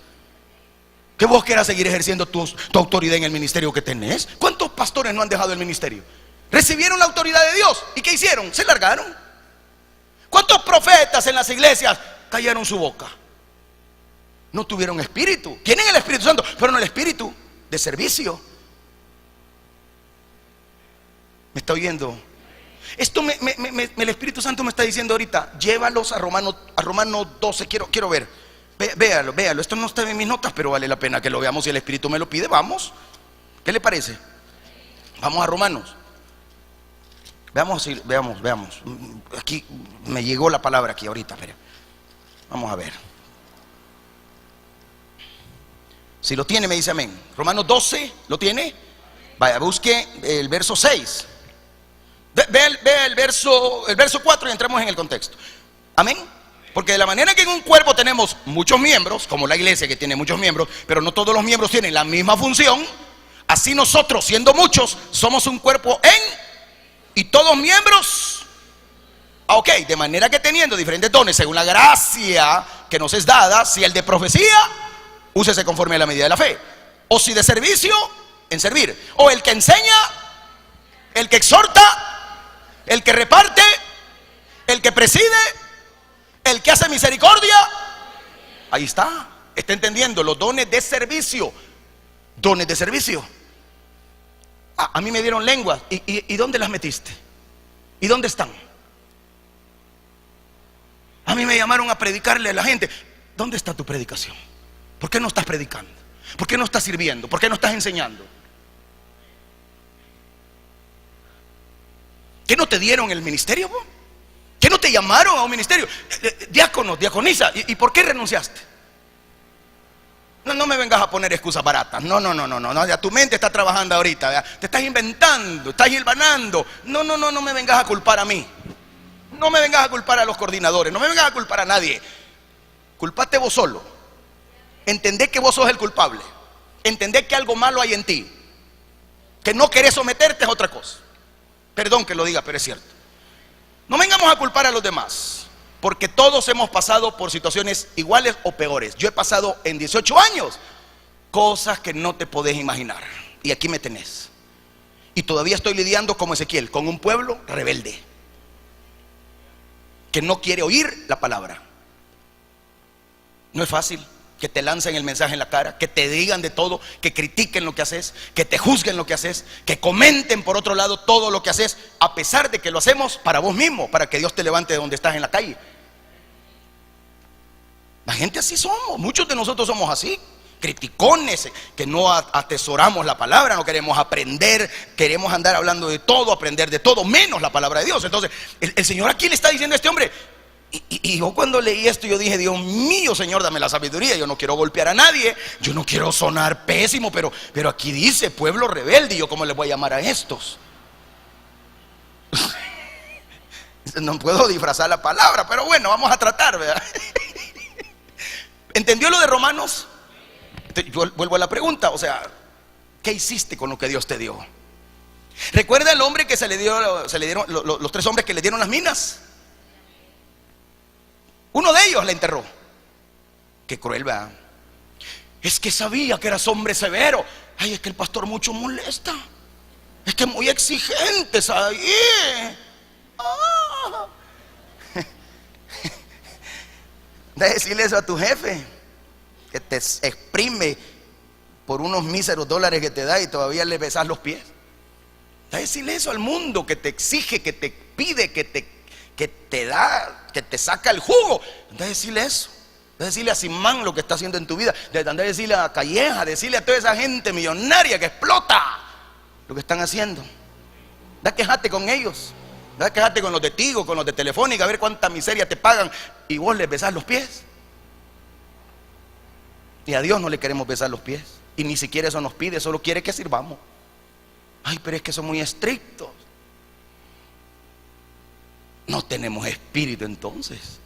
que vos quieras seguir ejerciendo tu autoridad en el ministerio que tenés. ¿Cuántos pastores no han dejado el ministerio? Recibieron la autoridad de Dios, ¿y qué hicieron? Se largaron. ¿Cuántos profetas en las iglesias callaron su boca? No tuvieron espíritu. Tienen el Espíritu Santo, pero no el espíritu de servicio. ¿Me está oyendo? Esto el Espíritu Santo me está diciendo ahorita: llévalos a Romanos 12. Quiero ver. Véalo. Esto no está en mis notas, pero vale la pena que lo veamos. Si el Espíritu me lo pide, vamos. ¿Qué le parece? Vamos a Romanos. Veamos. Aquí me llegó la palabra aquí ahorita. Pero vamos a ver. Si lo tiene, me dice amén. Romanos 12, ¿lo tiene? Vaya, busque el verso 6. Vea el verso 4 y entremos en el contexto. Amén. Porque de la manera que en un cuerpo tenemos muchos miembros, como la iglesia que tiene muchos miembros, pero no todos los miembros tienen la misma función, así nosotros, siendo muchos, somos un cuerpo y todos miembros. Ok, de manera que teniendo diferentes dones según la gracia que nos es dada, si el de profecía, úsese conforme a la medida de la fe, o si de servicio, en servir, o el que enseña, el que exhorta, el que reparte, el que preside, el que hace misericordia. Ahí está entendiendo los dones de servicio. Dones de servicio. A mí me dieron lenguas. ¿Y dónde las metiste? ¿Y dónde están? A mí me llamaron a predicarle a la gente. ¿Dónde está tu predicación? ¿Por qué no estás predicando? ¿Por qué no estás sirviendo? ¿Por qué no estás enseñando? ¿Qué no te dieron el ministerio? ¿Qué no te llamaron a un ministerio? Diáconos, diaconisa. ¿Y por qué renunciaste? No me vengas a poner excusas baratas. No. Ya tu mente está trabajando ahorita. ¿Verdad? Te estás inventando, estás hilvanando. No me vengas a culpar a mí. No me vengas a culpar a los coordinadores. No me vengas a culpar a nadie. Culpate vos solo. Entendé que vos sos el culpable. Entendé que algo malo hay en ti. Que no querés someterte es otra cosa. Perdón que lo diga, pero es cierto. No vengamos a culpar a los demás, porque todos hemos pasado por situaciones iguales o peores. Yo he pasado en 18 años cosas que no te podés imaginar, y aquí me tenés. Y todavía estoy lidiando como Ezequiel, con un pueblo rebelde que no quiere oír la palabra. No es fácil. que te lancen el mensaje en la cara, que te digan de todo, que critiquen lo que haces, que te juzguen lo que haces, que comenten por otro lado todo lo que haces, a pesar de que lo hacemos para vos mismo, para que Dios te levante de donde estás en la calle. La gente así somos, muchos de nosotros somos así, criticones, que no atesoramos la palabra, no queremos aprender, queremos andar hablando de todo, aprender de todo, menos la palabra de Dios. Entonces, el Señor aquí le está diciendo a este hombre. Y yo cuando leí esto, yo dije: Dios mío, Señor, dame la sabiduría. Yo no quiero golpear a nadie, yo no quiero sonar pésimo, pero aquí dice pueblo rebelde. ¿Y yo cómo les voy a llamar a estos? No puedo disfrazar la palabra, pero bueno, vamos a tratar, ¿verdad? ¿Entendió lo de Romanos? Yo vuelvo a la pregunta, o sea, ¿qué hiciste con lo que Dios te dio? ¿Recuerda el hombre que se le dieron los 3 hombres que le dieron las minas? Uno de ellos la enterró. Qué cruel, ¿verdad? Es que sabía que eras hombre severo. Ay, es que el pastor mucho molesta. Es que es muy exigente, ¿sabes? De decirle eso a tu jefe, que te exprime por unos míseros dólares que te da y todavía le besas los pies. De decirle eso al mundo que te exige, que te pide, que te da, que te saca el jugo. Anda a decirle eso. Anda a decirle a Simán lo que está haciendo en tu vida. Anda a decirle a Calleja, decirle a toda esa gente millonaria que explota lo que están haciendo. Anda a quejarte con ellos. Anda a quejarte con los de Tigo, con los de Telefónica, a ver cuánta miseria te pagan y vos les besás los pies. Y a Dios no le queremos besar los pies. Y ni siquiera eso nos pide, solo quiere que sirvamos. Ay, pero es que son muy estrictos. No tenemos espíritu entonces.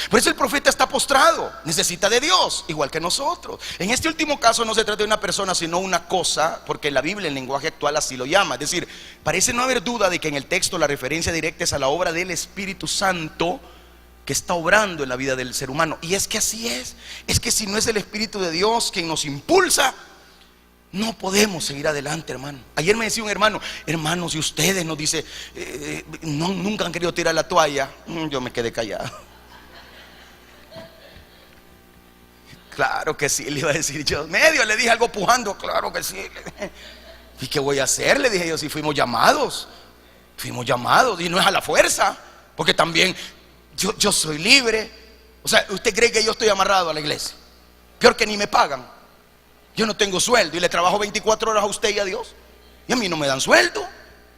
Por eso el profeta está postrado, necesita de Dios, igual que nosotros. En este último caso no se trata de una persona, sino una cosa, porque la Biblia, el lenguaje actual así lo llama. Es decir, parece no haber duda de que en el texto la referencia directa es a la obra del Espíritu Santo que está obrando en la vida del ser humano. Y es que así es que si no es el Espíritu de Dios quien nos impulsa, no podemos seguir adelante, hermano. Ayer me decía un hermano: hermanos, si ustedes nos dice nunca han querido tirar la toalla. Yo me quedé callado. Claro que sí, le iba a decir yo. Medio le dije algo pujando. Claro que sí. ¿Y qué voy a hacer? Le dije yo, si fuimos llamados. Fuimos llamados y no es a la fuerza. Porque también yo soy libre. O sea, ¿usted cree que yo estoy amarrado a la iglesia? Peor que ni me pagan. Yo no tengo sueldo y le trabajo 24 horas a usted y a Dios. Y a mí no me dan sueldo.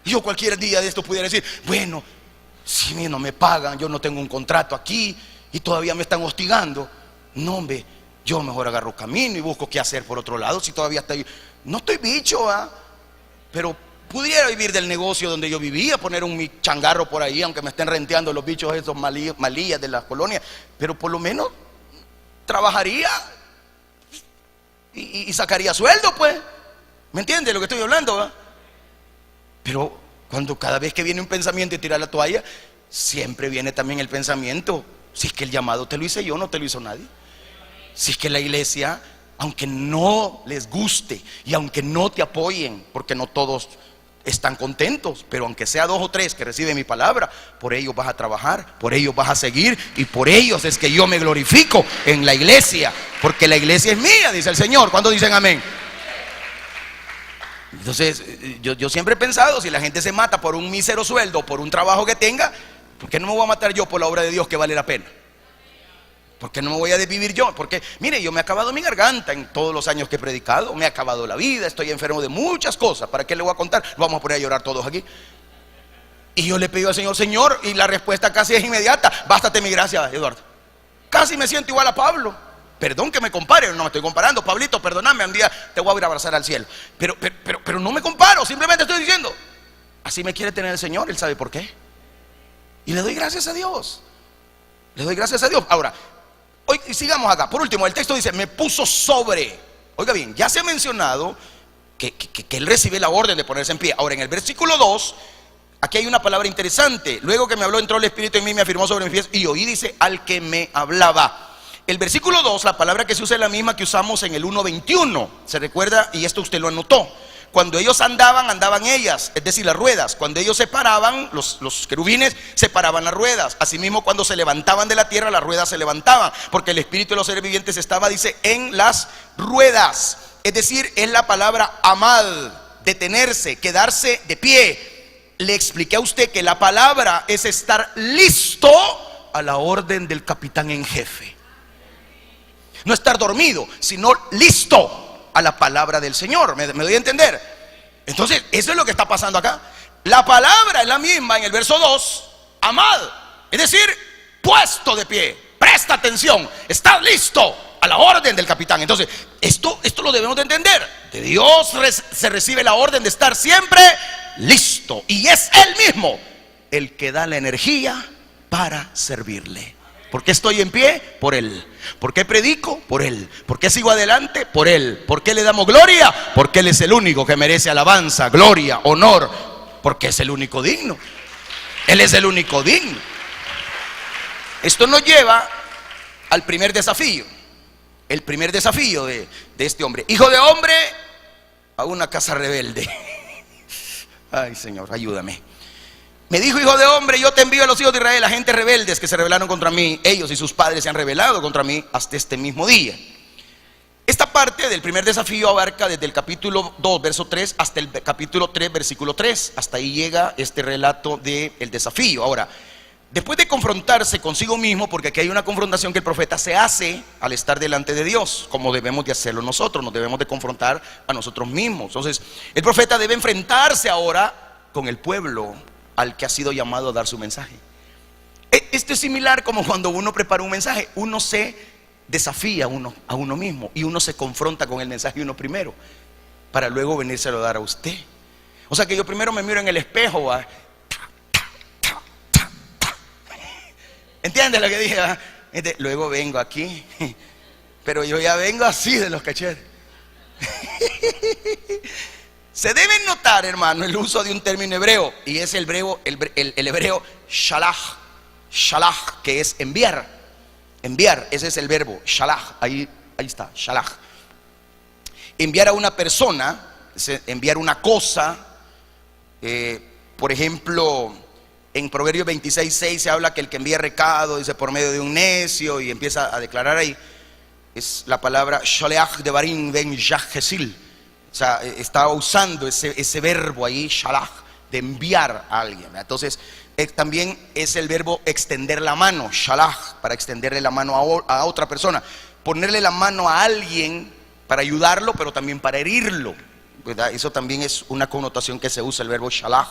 Y yo cualquier día de esto pudiera decir: bueno, si a mí no me pagan, yo no tengo un contrato aquí y todavía me están hostigando. No, hombre, yo mejor agarro camino y busco qué hacer por otro lado. Si todavía estoy, no estoy bicho, pero pudiera vivir del negocio donde yo vivía, poner mi changarro por ahí, aunque me estén renteando los bichos esos malillas de las colonias. Pero por lo menos trabajaría y sacaría sueldo, pues. ¿Me entiende lo que estoy hablando? Pero cada vez que viene un pensamiento de tirar la toalla, siempre viene también el pensamiento: si es que el llamado te lo hice yo, no te lo hizo nadie. Si es que la iglesia, aunque no les guste y aunque no te apoyen, porque no todos están contentos, pero aunque sea 2 o 3 que reciben mi palabra, por ellos vas a trabajar, por ellos vas a seguir, y por ellos es que yo me glorifico en la iglesia, porque la iglesia es mía, dice el Señor. ¿Cuántos dicen amén? Entonces yo siempre he pensado, si la gente se mata por un mísero sueldo, por un trabajo que tenga, ¿por qué no me voy a matar yo por la obra de Dios que vale la pena? ¿Por qué no me voy a desvivir yo? Porque, mire, yo me he acabado mi garganta en todos los años que he predicado. Me he acabado la vida, estoy enfermo de muchas cosas. ¿Para qué le voy a contar? Lo vamos a poner a llorar todos aquí. Y yo le pido al Señor: Señor, y la respuesta casi es inmediata: bástate mi gracia, Eduardo. Casi me siento igual a Pablo. Perdón que me compare, no me estoy comparando. Pablito, perdóname, un día te voy a ir a abrazar al cielo. Pero no me comparo, simplemente estoy diciendo: así me quiere tener el Señor, Él sabe por qué. Y le doy gracias a Dios. Le doy gracias a Dios. Ahora, hoy sigamos acá. Por último, el texto dice: me puso sobre. Oiga bien, ya se ha mencionado que él recibe la orden de ponerse en pie. Ahora, en el versículo 2, aquí hay una palabra interesante. Luego que me habló, entró el Espíritu en mí, me afirmó sobre mis pies, y oí, dice, al que me hablaba. El versículo 2, la palabra que se usa es la misma que usamos en el 1:21. ¿Se recuerda? Y esto usted lo anotó. Cuando ellos andaban, andaban ellas, es decir, las ruedas. Cuando ellos se paraban, los querubines separaban las ruedas. Asimismo, cuando se levantaban de la tierra, las ruedas se levantaban, porque el espíritu de los seres vivientes estaba, dice, en las ruedas. Es decir, es la palabra amad, detenerse, quedarse de pie. Le expliqué a usted que la palabra es estar listo a la orden del capitán en jefe. No estar dormido, sino listo a la palabra del Señor. ¿Me doy a entender? Entonces, eso es lo que está pasando acá. La palabra es la misma en el verso 2, amad, es decir, puesto de pie, presta atención, está listo a la orden del capitán. Entonces, esto lo debemos de entender. De Dios se recibe la orden de estar siempre listo, y es Él mismo el que da la energía para servirle. ¿Por qué estoy en pie? Por Él. ¿Por qué predico? Por Él. ¿Por qué sigo adelante? Por Él. ¿Por qué le damos gloria? Porque Él es el único que merece alabanza, gloria, honor, porque es el único digno. Él es el único digno. Esto nos lleva al primer desafío. El primer desafío de este hombre: hijo de hombre, a una casa rebelde. Ay, Señor, ayúdame. Me dijo: hijo de hombre, yo te envío a los hijos de Israel, a gente rebeldes que se rebelaron contra mí. Ellos y sus padres se han rebelado contra mí hasta este mismo día. Esta parte del primer desafío abarca desde el capítulo 2, verso 3, hasta el capítulo 3, versículo 3. Hasta ahí llega este relato del desafío. Ahora, después de confrontarse consigo mismo, porque aquí hay una confrontación que el profeta se hace al estar delante de Dios, como debemos de hacerlo nosotros. Nos debemos de confrontar a nosotros mismos. Entonces, el profeta debe enfrentarse ahora con el pueblo al que ha sido llamado a dar su mensaje. Esto es similar como cuando uno prepara un mensaje. Uno se desafía a uno mismo, y uno se confronta con el mensaje uno primero, para luego venírselo a dar a usted. O sea que yo primero me miro en el espejo, ¿va? ¿Entiendes lo que dije? ¿Va? Luego vengo aquí, pero yo ya vengo así de los cachetes. Se debe notar, hermano, el uso de un término hebreo, y es el hebreo shalach, que es enviar. Enviar, ese es el verbo, shalach, ahí está, shalach. Enviar a una persona, enviar una cosa. Por ejemplo, en Proverbios 26:6 se habla que el que envía recado, dice, por medio de un necio, y empieza a declarar ahí. Es la palabra shaleach de Barim ben Yahgesil. O sea, estaba usando ese verbo ahí, shalach, de enviar a alguien. Entonces, también es el verbo extender la mano, shalach, para extenderle la mano a otra persona. Ponerle la mano a alguien para ayudarlo, pero también para herirlo, ¿verdad? Eso también es una connotación que se usa, el verbo shalach.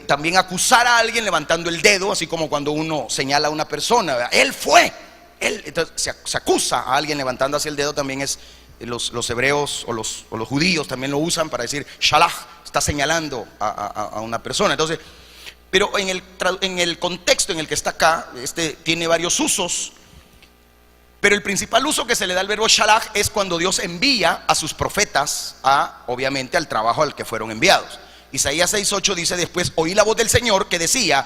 También acusar a alguien levantando el dedo, así como cuando uno señala a una persona, ¿verdad? Él fue, él. Entonces se acusa a alguien levantando hacia el dedo. También es, los hebreos o los judíos también lo usan para decir shalach, está señalando a una persona. Entonces, pero en el contexto en el que está acá, tiene varios usos. Pero el principal uso que se le da al verbo shalach es cuando Dios envía a sus profetas obviamente al trabajo al que fueron enviados. Isaías 6:8 dice: después oí la voz del Señor que decía,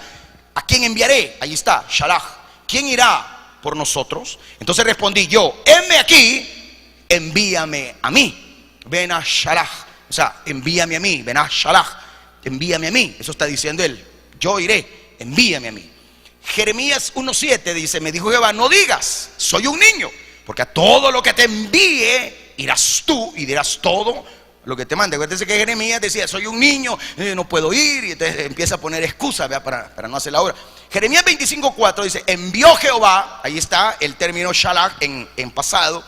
¿a quién enviaré? Ahí está, shalach. ¿Quién irá por nosotros? Entonces respondí yo: heme aquí, envíame a mí. Ven a shalach. O sea, envíame a mí, ven a shalach. Envíame a mí. Eso está diciendo él. Yo iré, envíame a mí. Jeremías 1:7 dice: me dijo Jehová, no digas, soy un niño, porque a todo lo que te envíe irás tú y dirás todo lo que te mande. Acuérdense que Jeremías decía: soy un niño, no puedo ir, y entonces empieza a poner excusas para no hacer la obra. Jeremías 25:4 dice: envió Jehová, ahí está el término shalach en pasado.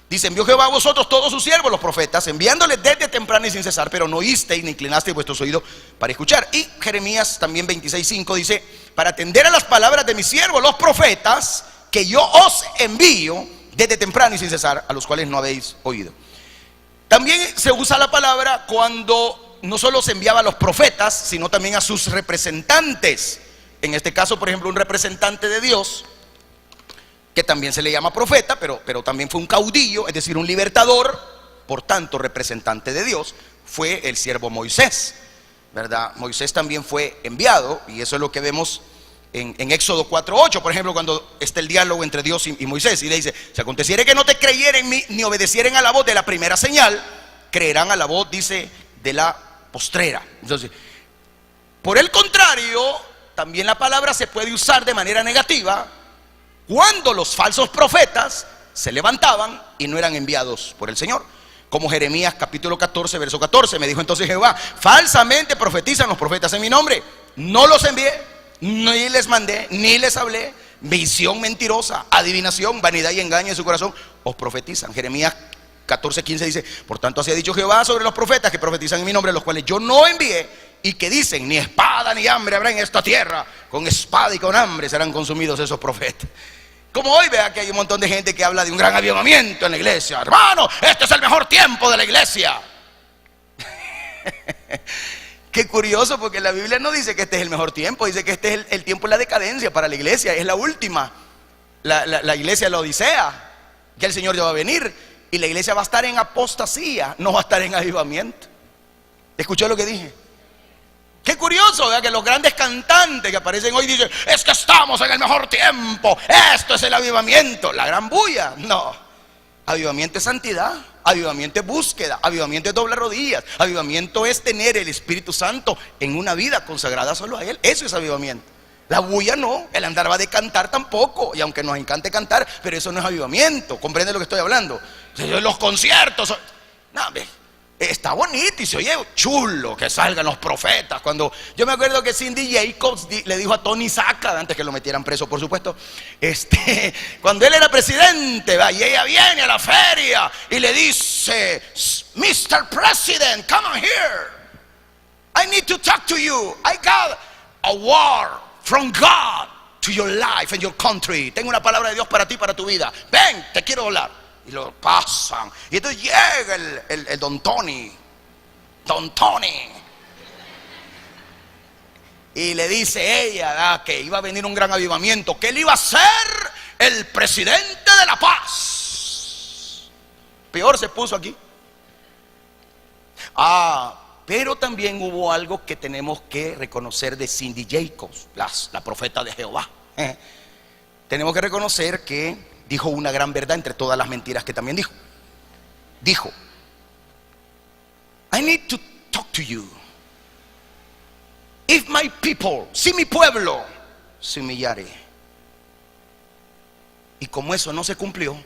Dice: envió Jehová a vosotros todos sus siervos, los profetas, enviándoles desde temprano y sin cesar, pero no oísteis ni inclinasteis vuestros oídos para escuchar. Y Jeremías también 26:5 dice: para atender a las palabras de mis siervos, los profetas, que yo os envío desde temprano y sin cesar, a los cuales no habéis oído. También se usa la palabra cuando no solo se enviaba a los profetas, sino también a sus representantes. En este caso, por ejemplo, un representante de Dios, que también se le llama profeta, pero también fue un caudillo, es decir, un libertador, por tanto representante de Dios, fue el siervo Moisés, ¿verdad? Moisés también fue enviado, y eso es lo que vemos en Éxodo 4:8, por ejemplo, cuando está el diálogo entre Dios y Moisés, y le dice: si aconteciere que no te creyeren ni obedecieren a la voz de la primera señal creerán a la voz, dice, de la postrera. Entonces, por el contrario, también la palabra se puede usar de manera negativa cuando los falsos profetas se levantaban y no eran enviados por el Señor. Como Jeremías capítulo 14, verso 14. Me dijo entonces Jehová: falsamente profetizan los profetas en mi nombre. No los envié, ni les mandé, ni les hablé. Visión mentirosa, adivinación, vanidad y engaño en su corazón os profetizan. Jeremías 14, 15 dice: por tanto así ha dicho Jehová sobre los profetas que profetizan en mi nombre, los cuales yo no envié, y que dicen: ni espada ni hambre habrá en esta tierra, con espada y con hambre serán consumidos esos profetas. Como hoy, vea que hay un montón de gente que habla de un gran avivamiento en la iglesia. Hermano, este es el mejor tiempo de la iglesia. Qué curioso, porque la Biblia no dice que este es el mejor tiempo, dice que este es el tiempo de la decadencia para la iglesia. Es la última, la iglesia de la Odisea, que el Señor ya va a venir, y la iglesia va a estar en apostasía, no va a estar en avivamiento. ¿Escuchó lo que dije? Qué curioso, ¿verdad? Que los grandes cantantes que aparecen hoy dicen: es que estamos en el mejor tiempo, esto es el avivamiento, la gran bulla. No, avivamiento es santidad, avivamiento es búsqueda, avivamiento es doblar rodillas, avivamiento es tener el Espíritu Santo en una vida consagrada solo a Él. Eso es avivamiento. La bulla no, el andar va de cantar tampoco, y aunque nos encante cantar, pero eso no es avivamiento. ¿Comprende lo que estoy hablando? Los conciertos, no, está bonito y se oye chulo que salgan los profetas. Cuando yo me acuerdo que Cindy Jacobs le dijo a Tony Saca, antes que lo metieran preso, por supuesto, cuando él era presidente, ¿va? Y ella viene a la feria y le dice: Mr. President, come on here, I need to talk to you. I got a word from God to your life and your country. Tengo una palabra de Dios para ti, para tu vida. Ven, te quiero hablar. Y lo pasan. Y entonces llega el Don Tony. Y le dice ella que iba a venir un gran avivamiento, que él iba a ser el presidente de la paz. Peor se puso aquí. Pero también hubo algo que tenemos que reconocer de Cindy Jacobs, la profeta de Jehová. Tenemos que reconocer que dijo una gran verdad entre todas las mentiras que también dijo. Dijo: I need to talk to you. If my people, si mi pueblo se humillare. Y como eso no se cumplió,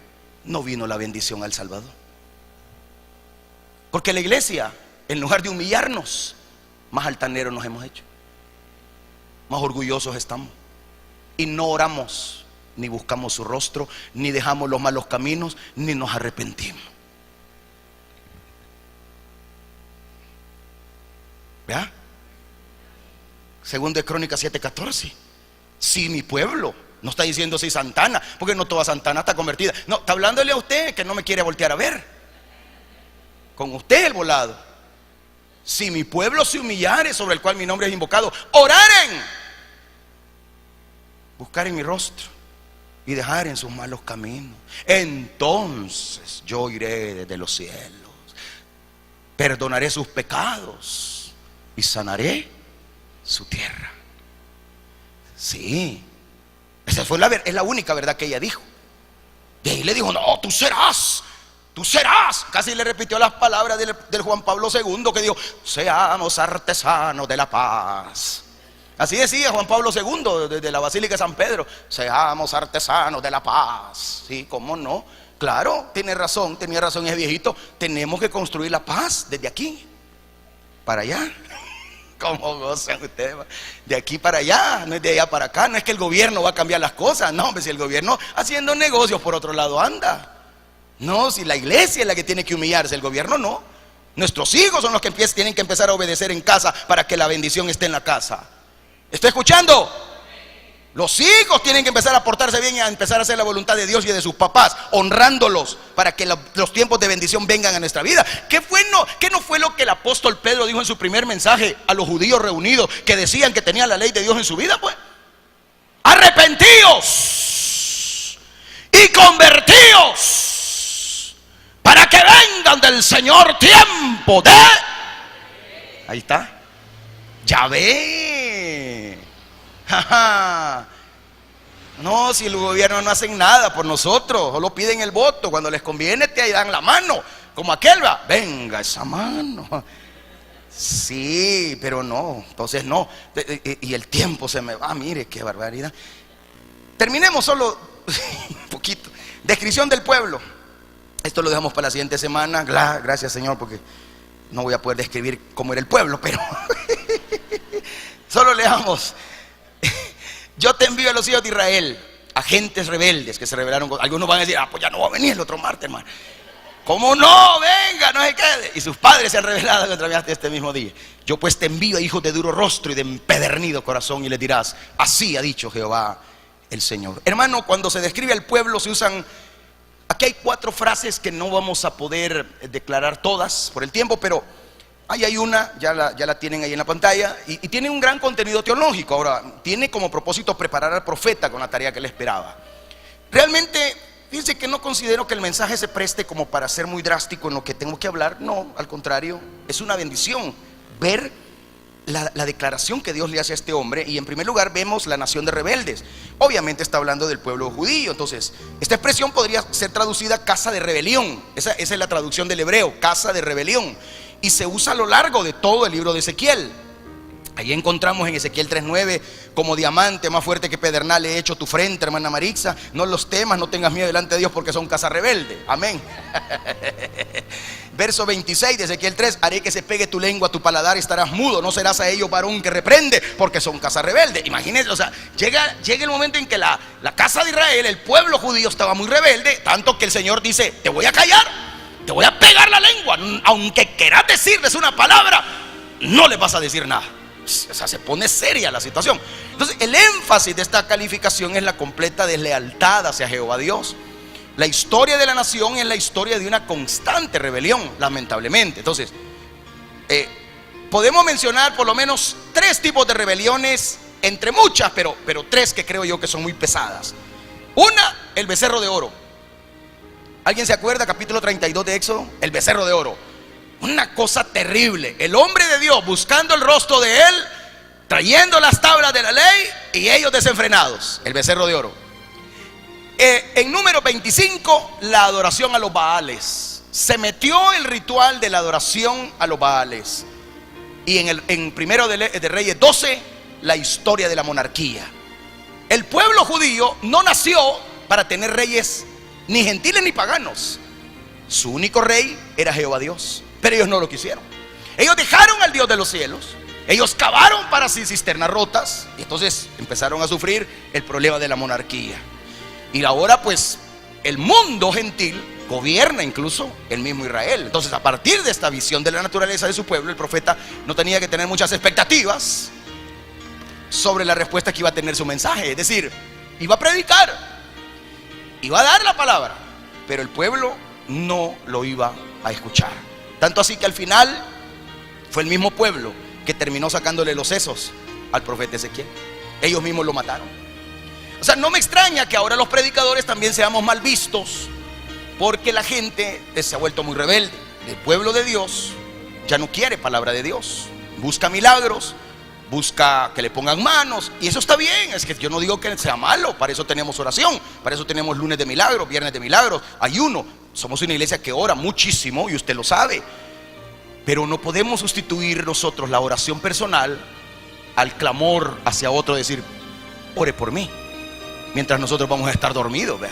no vino la bendición al Salvador. Porque la iglesia, en lugar de humillarnos, más altaneros nos hemos hecho, más orgullosos estamos, y no oramos, ni buscamos su rostro, ni dejamos los malos caminos, ni nos arrepentimos. ¿Vea? Segundo de Crónicas 7:14. Si mi pueblo, no está diciendo si Santana, porque no toda Santana está convertida. No, está hablándole a usted que no me quiere voltear a ver. Con usted el volado. Si mi pueblo se humillare, sobre el cual mi nombre es invocado, oraren, buscar en mi rostro y dejar en sus malos caminos, entonces yo iré desde los cielos, perdonaré sus pecados y sanaré su tierra. Sí, esa es la única verdad que ella dijo. Y ahí le dijo: no, tú serás. Casi le repitió las palabras del Juan Pablo II, que dijo: seamos artesanos de la paz. Así decía Juan Pablo II desde la Basílica de San Pedro: seamos artesanos de la paz. Sí, ¿cómo no? Claro, tenía razón ese viejito. Tenemos que construir la paz desde aquí para allá. ¿Cómo gozan ustedes? De aquí para allá, no es de allá para acá. No es que el gobierno va a cambiar las cosas. No, hombre, si el gobierno haciendo negocios por otro lado anda. No, si la iglesia es la que tiene que humillarse, el gobierno no. Nuestros hijos son los que tienen que empezar a obedecer en casa para que la bendición esté en la casa. ¿Está escuchando? Los hijos tienen que empezar a portarse bien y a empezar a hacer la voluntad de Dios y de sus papás, honrándolos para que los tiempos de bendición vengan a nuestra vida. ¿Qué no fue lo que el apóstol Pedro dijo en su primer mensaje a los judíos reunidos que decían que tenían la ley de Dios en su vida? Pues, arrepentíos y convertíos para que vengan del Señor tiempo de... Ahí está. Ya ve. No, si el gobierno no hacen nada por nosotros, solo piden el voto. Cuando les conviene te dan la mano. como aquel va, venga esa mano. Sí, pero no, entonces no. Y el tiempo se me va, mire qué barbaridad. Terminemos solo un poquito. Descripción del pueblo. Esto lo dejamos para la siguiente semana. Gracias, Señor, porque no voy a poder describir cómo era el pueblo, pero solo leamos. Yo te envío a los hijos de Israel, agentes rebeldes que se rebelaron. Algunos van a decir, pues ya no va a venir el otro martes, hermano. ¿Cómo no? Venga, no se quede. Y sus padres se han rebelado contra mí hasta este mismo día. Yo pues te envío a hijos de duro rostro y de empedernido corazón, y les dirás, así ha dicho Jehová el Señor. Hermano, cuando se describe al pueblo se usan, aquí hay 4 frases que no vamos a poder declarar todas por el tiempo, pero ahí hay una, ya la tienen ahí en la pantalla, y tiene un gran contenido teológico. Ahora, tiene como propósito preparar al profeta con la tarea que le esperaba. Realmente, fíjense que no considero que el mensaje se preste como para ser muy drástico en lo que tengo que hablar. No, al contrario, es una bendición ver la declaración que Dios le hace a este hombre. Y en primer lugar vemos la nación de rebeldes. Obviamente está hablando del pueblo judío. Entonces, esta expresión podría ser traducida casa de rebelión. Esa es la traducción del hebreo, casa de rebelión. Y se usa a lo largo de todo el libro de Ezequiel. Ahí encontramos en Ezequiel 3:9, como diamante más fuerte que pedernal he hecho tu frente, hermana Marixa. No los temas, no tengas miedo delante de Dios, porque son casa rebelde. Amén. Verso 26 de Ezequiel 3, haré que se pegue tu lengua a tu paladar y estarás mudo, no serás a ellos varón que reprende, porque son casa rebelde. Imagínense, o sea, llega el momento en que la casa de Israel, el pueblo judío, estaba muy rebelde, tanto que el Señor dice, te voy a callar, te voy a pegar la lengua, aunque quieras decirles una palabra, no les vas a decir nada. O sea, se pone seria la situación. Entonces, el énfasis de esta calificación es la completa deslealtad hacia Jehová Dios. La historia de la nación es la historia de una constante rebelión, lamentablemente. Entonces, podemos mencionar por lo menos 3 tipos de rebeliones, entre muchas, pero 3 que creo yo que son muy pesadas. Una, el becerro de oro. ¿Alguien se acuerda? Capítulo 32 de Éxodo, el becerro de oro. Una cosa terrible. El hombre de Dios buscando el rostro de él, trayendo las tablas de la ley, y ellos desenfrenados. El becerro de oro. En número 25, la adoración a los Baales. Se metió el ritual de la adoración a los Baales. Y en primero de Reyes 12, la historia de la monarquía. El pueblo judío no nació para tener reyes ni gentiles ni paganos. Su único rey era Jehová Dios. Pero ellos no lo quisieron. Ellos dejaron al Dios de los cielos. Ellos cavaron para sí cisternas rotas. Y entonces empezaron a sufrir el problema de la monarquía. Y ahora pues el mundo gentil gobierna incluso el mismo Israel. Entonces, a partir de esta visión de la naturaleza de su pueblo, el profeta no tenía que tener muchas expectativas sobre la respuesta que iba a tener su mensaje. Es decir, iba a predicar, iba a dar la palabra, pero el pueblo no lo iba a escuchar. Tanto así que al final fue el mismo pueblo que terminó sacándole los sesos al profeta Ezequiel. Ellos mismos lo mataron. O sea, no me extraña que ahora los predicadores también seamos mal vistos, porque la gente se ha vuelto muy rebelde. El pueblo de Dios ya no quiere palabra de Dios. Busca milagros, busca que le pongan manos, y eso está bien. Es que yo no digo que sea malo. Para eso tenemos oración, para eso tenemos lunes de milagros, viernes de milagros, ayuno. Somos una iglesia que ora muchísimo y usted lo sabe. Pero no podemos sustituir nosotros la oración personal al clamor hacia otro, decir, ore por mí, mientras nosotros vamos a estar dormidos, vea.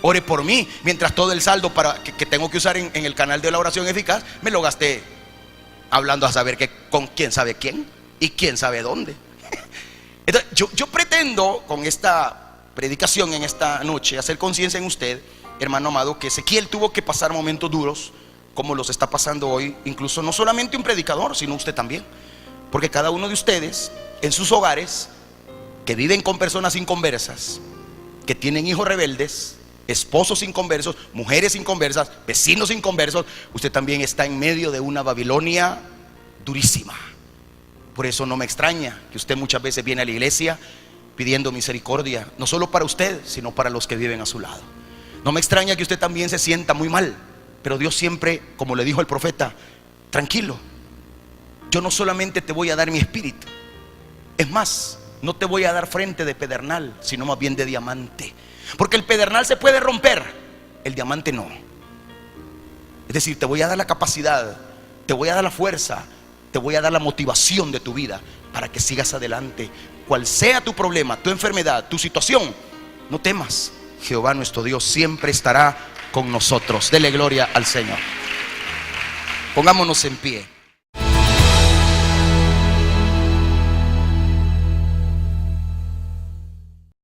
Ore por mí, mientras todo el saldo que tengo que usar en el canal de la oración eficaz, me lo gasté hablando a saber con quién sabe quién y quién sabe dónde. Entonces, yo pretendo con esta predicación en esta noche hacer conciencia en usted, hermano amado, que Ezequiel tuvo que pasar momentos duros como los está pasando hoy, incluso no solamente un predicador, sino usted también. Porque cada uno de ustedes en sus hogares, que viven con personas inconversas, que tienen hijos rebeldes, esposos inconversos, mujeres inconversas, vecinos inconversos, usted también está en medio de una Babilonia durísima. Por eso no me extraña que usted muchas veces viene a la iglesia pidiendo misericordia, no solo para usted, sino para los que viven a su lado. No me extraña que usted también se sienta muy mal, pero Dios siempre, como le dijo el profeta, tranquilo, yo no solamente te voy a dar mi espíritu, es más, no te voy a dar frente de pedernal, sino más bien de diamante. Porque el pedernal se puede romper, el diamante no. Es decir, te voy a dar la capacidad, te voy a dar la fuerza, te voy a dar la motivación de tu vida para que sigas adelante. Cual sea tu problema, tu enfermedad, tu situación, no temas. Jehová nuestro Dios siempre estará con nosotros. Dele gloria al Señor. Pongámonos en pie.